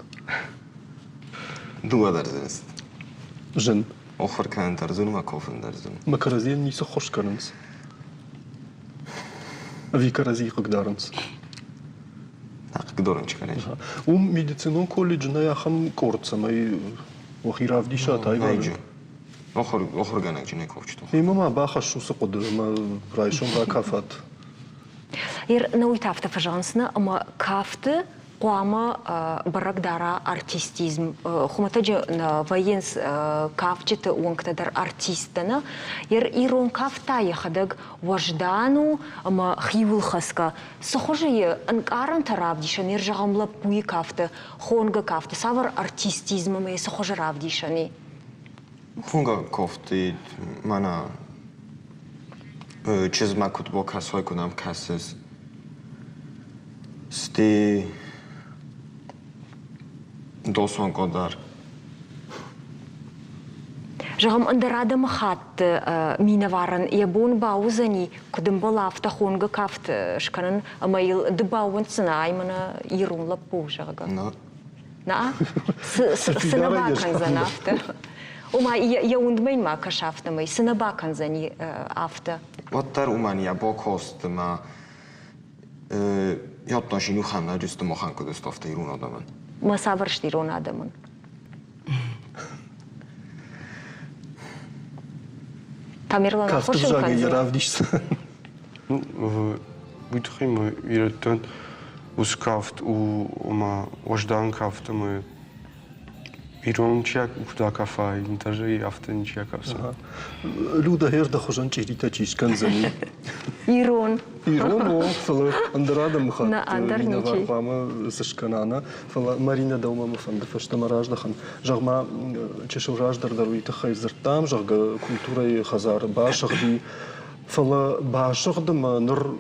Дуа дарзенс. Жен. Охор kan дарзун ма кофен дарзун. Ма каразien niet zo horkanens. Wie karazi gdarens. Гдоранч, конечно. Медицинон колледж на яхам корца май охирав диша тайван. охор ганак жине ковчто. Мама бахашу сaqod ма райшон ра кафат. Ир науитафта фажансна, ама кафты Қуамы барагдара артистизм. Хуматаджи военс кавчеты уанктадар артистана. Ирон кавта ехадаг вождану ама хивулхаска. Сохоже анкаран таравдишан иржагамла пуи кавта, хонга кавта. Савар артистизм ме сохоже равдишани. Хонга кофти мана чизма кутбо касой кунам касес. Сти Досон Годар. Жагам андерада махат минаваран ябон баузани кудым балафта хонга кафт шканан амаил дбауан цнаймана ирун лапу жага. На? Сынабакан занафта. Ума я ундмейн ма кашафта май сынабакан зани афта. Ваттар умания бокост ма ятнашину ханна жүсті мохан кудыст афта ирун адаман. Ма саваршт ирун адаман. Тамерлан Кафтыр жағы еравдишсі. Бұйтықым үйреттен ұз кафт, ұма ождан кафты мы ирон чияк ұқта кафа, интажы и афтын чияк кафса. Люда херда хожан чирита чишкан зани. Ирон. Ирон, о, фала андерада мхат. На андарничи. Вама сашканана, фала Марина даума мфанда фаштама раждахан. Жагма чешо раждар даруита хайзартам, жага культура и хазар башагди. Фала башагдама ныр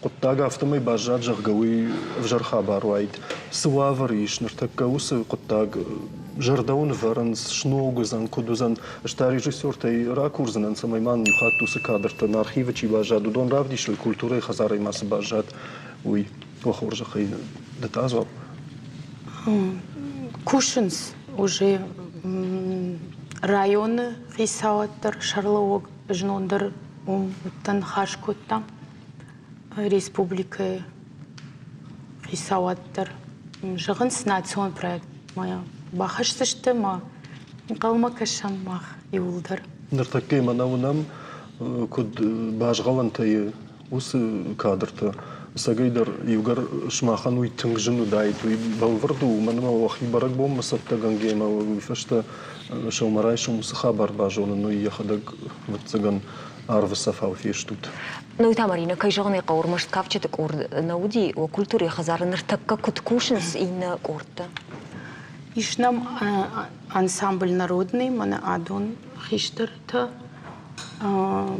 قطاق أفتمي باجات جرقوي فجر خبر وايد سوافريش نرتكوس قطاق جردون فرنس شنو جزان كدوزان اشتاري ريجيسور تي راكورزن ان سميمان يخاطو سكادر تنارخيف تشي باجات دون رافديش الكولتورة خزاري ماس باجات وي وخورج خي دتازو Кушинс уже районы хисауаттар шарлауг жнондыр тан хашкоттам республика хисауаттар жығынс национ проект моя бахаштышты ма қалма кашам мах юлдар نرتكي مناونم كود باجغلن تي وس كادرته سجيدر يوجر شماخن ويتنجن ودايت ويبوردو من ما وخي برك بوم مسبت جنجيما ويفشت شو مرايش ومسخابر باجون إنه ياخدك وتسجن عارف الصفا وفيشتوت. Ну и тамарина, кай жогне каур может капчет кур науди о культуре хазар нертакка куткушенс и на курта. Ишнам ансамбль народный, мана адон хиштерта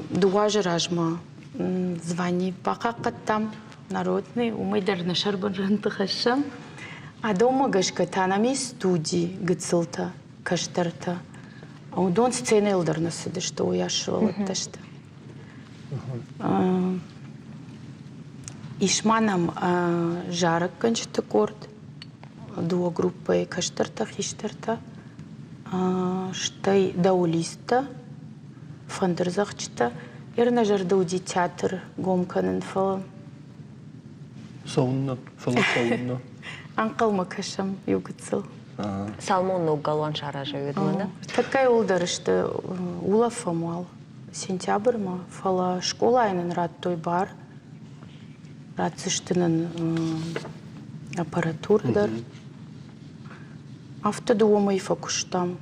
дуаже ражма звани пакакаттам народный умайдар на шарбанранты хашам а дома гашкатанами студии гыцылта каштерта а удон сцена элдерна сиды что уяшивала ташта ишманам жарок кончта корт дуо группы каштерта хиштерта штай даулиста фандерзахчта Ирна жардауди театр гомканын фала. Сауна, фала сауна. Анкал макашам югыцыл. Салмон галан шара живет, да? Такая улдарышты ула фамал. Сентябрь ма фала школа айнын рад той бар. Рад сыштынын аппаратурдар. Автодуома и фокуштам.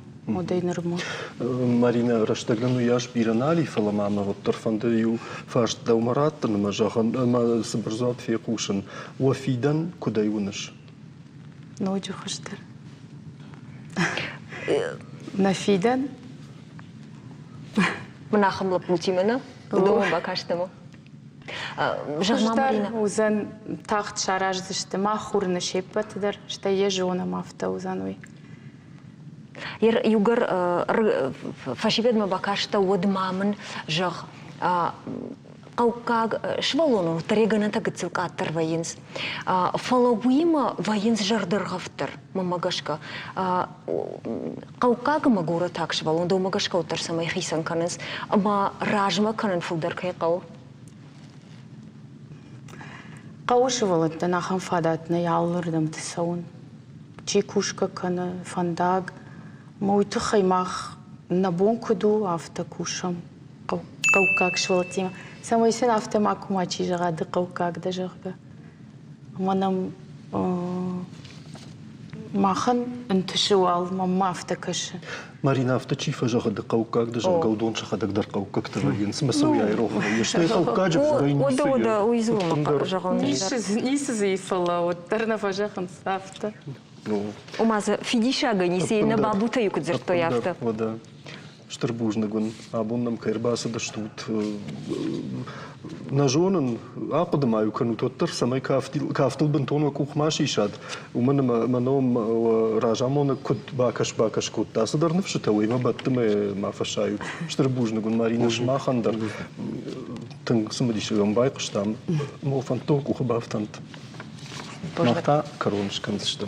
Марина раштагляну яш биранали фаламама вот торфанда ю фаш даумарат на жахан ма сбрзат фи кушен وفيدن куда юнаш. Ночью хаштер. На фиден. Мнахам лапутимена. Дома бакаштему. Хаштер узен тахт шараж заште махурны шепатдар что ежона мафта узануй. Югар фашиведма бакашта водмамын жах каукаг швалону тарегана тагыцылкаттар военс фалауима военс жардыргавтар мамагашка каукаг магура так швалон до магашка утар самай хисан канес ама ражма канен фулдар кай кау каушвалат нахам фадат на яллырдам тсаун чикушка кана фандаг Мойту хаймах на бонкуду автокушам каукак швалтима. Самой сен автомаку мачи жагады каукак да жага. Манам Махан انتشوال ماما افتكش. مارينا افتشي فجأة دقوقك دجا قودون شخدك دقوقك تغيين سمسو يا روح يشتي قوقاج بغين ودا ويزوم جغون نيس زي فلا وترنا فجأة خنصافته. وما في دي شاغا نيسي نبابوتا يكدزر تو يافتا. ودا شتربوجنغون абоннам кайрбаса да штут нажонен ападма юкану тоттер самай кафтил бентоно кухмаши шад ومن منوم راجامون كنت باكش كنت أصدر نفس توي ما بتم ما فشايو شتربوجنغون مارينا شما خندر تن سمدي شو بايقش تام مو فانتوك وخبافتنت نقطة كرونش كنزشتم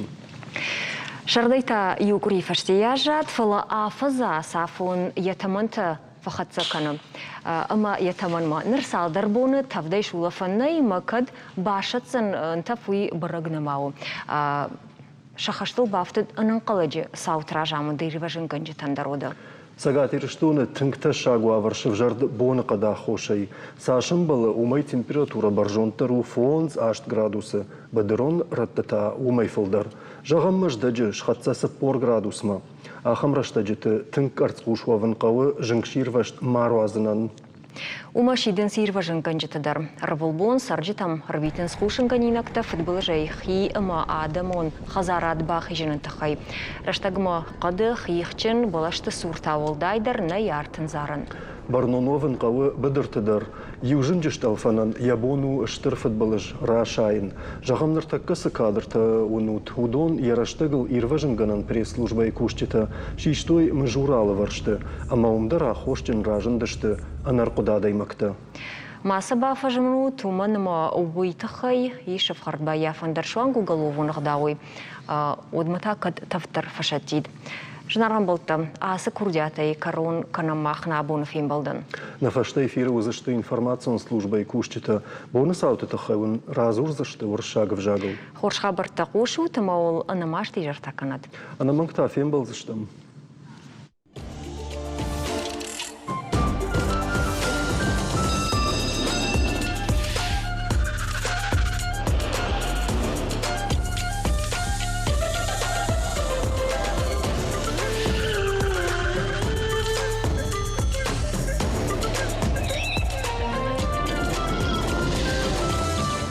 شرديتا يوكري فشتياجات فلا آفزا سافون يتمنت فقط سكنم أما يتمن ما نرسال دربون تفديش ولا فني ما كد باشت سن انتفوي برقنا معه شخشتل بافتد أنقلج صوت راجعمون دير وجن كنج تندرودا ساعات يرشتون تنكتش شاقوا ورشف جرد بون قدا خوشي ساشن بل ومي температура برجونتر وفونز 8 градуса بدرون رتتا ومي فلدر جغم مجدج شخصة 4 градус ما آخم رشتجت تنك أرتقوش وفنقوى جنكشير وشت ماروازنان وماشيدن سير وجن كنج تدر ربولبون سرجتم ربيتن سخوشن كنينكتا فوتبول جاي خي اما آدمون خزارات باخي جنن تخي رشتگما قد خيخچن بلشت سورتا والدايدر نيارتن زارن برنونوفن قوى بدر تدر يوجن جشتال فنان يابونو اشترفت بلج راشاين جغم نرتكس كادرتا ونوت ودون يرشتغل إيرважен ганан пресс-служба икушчета шиштой мажурала варшты ама умдара хоштен ражен дышты анаркудадай макта ما سبا فجمنو تومن ما ويتخي يشف خربا يا فندرشوان голову нагдауи ودمتا قد تفتر فشتيد جنران بولتا آسا كردياتي كارون كنماخ نابون فين بلدن نفشتي فيرو زشتي информацион служба икушчета бонус аутета хайвен разур зашты воршагов жагыл خورش خبر تقوشو تماول أنا ماشتي جرتا كند أنا منكتا فين بلزشتم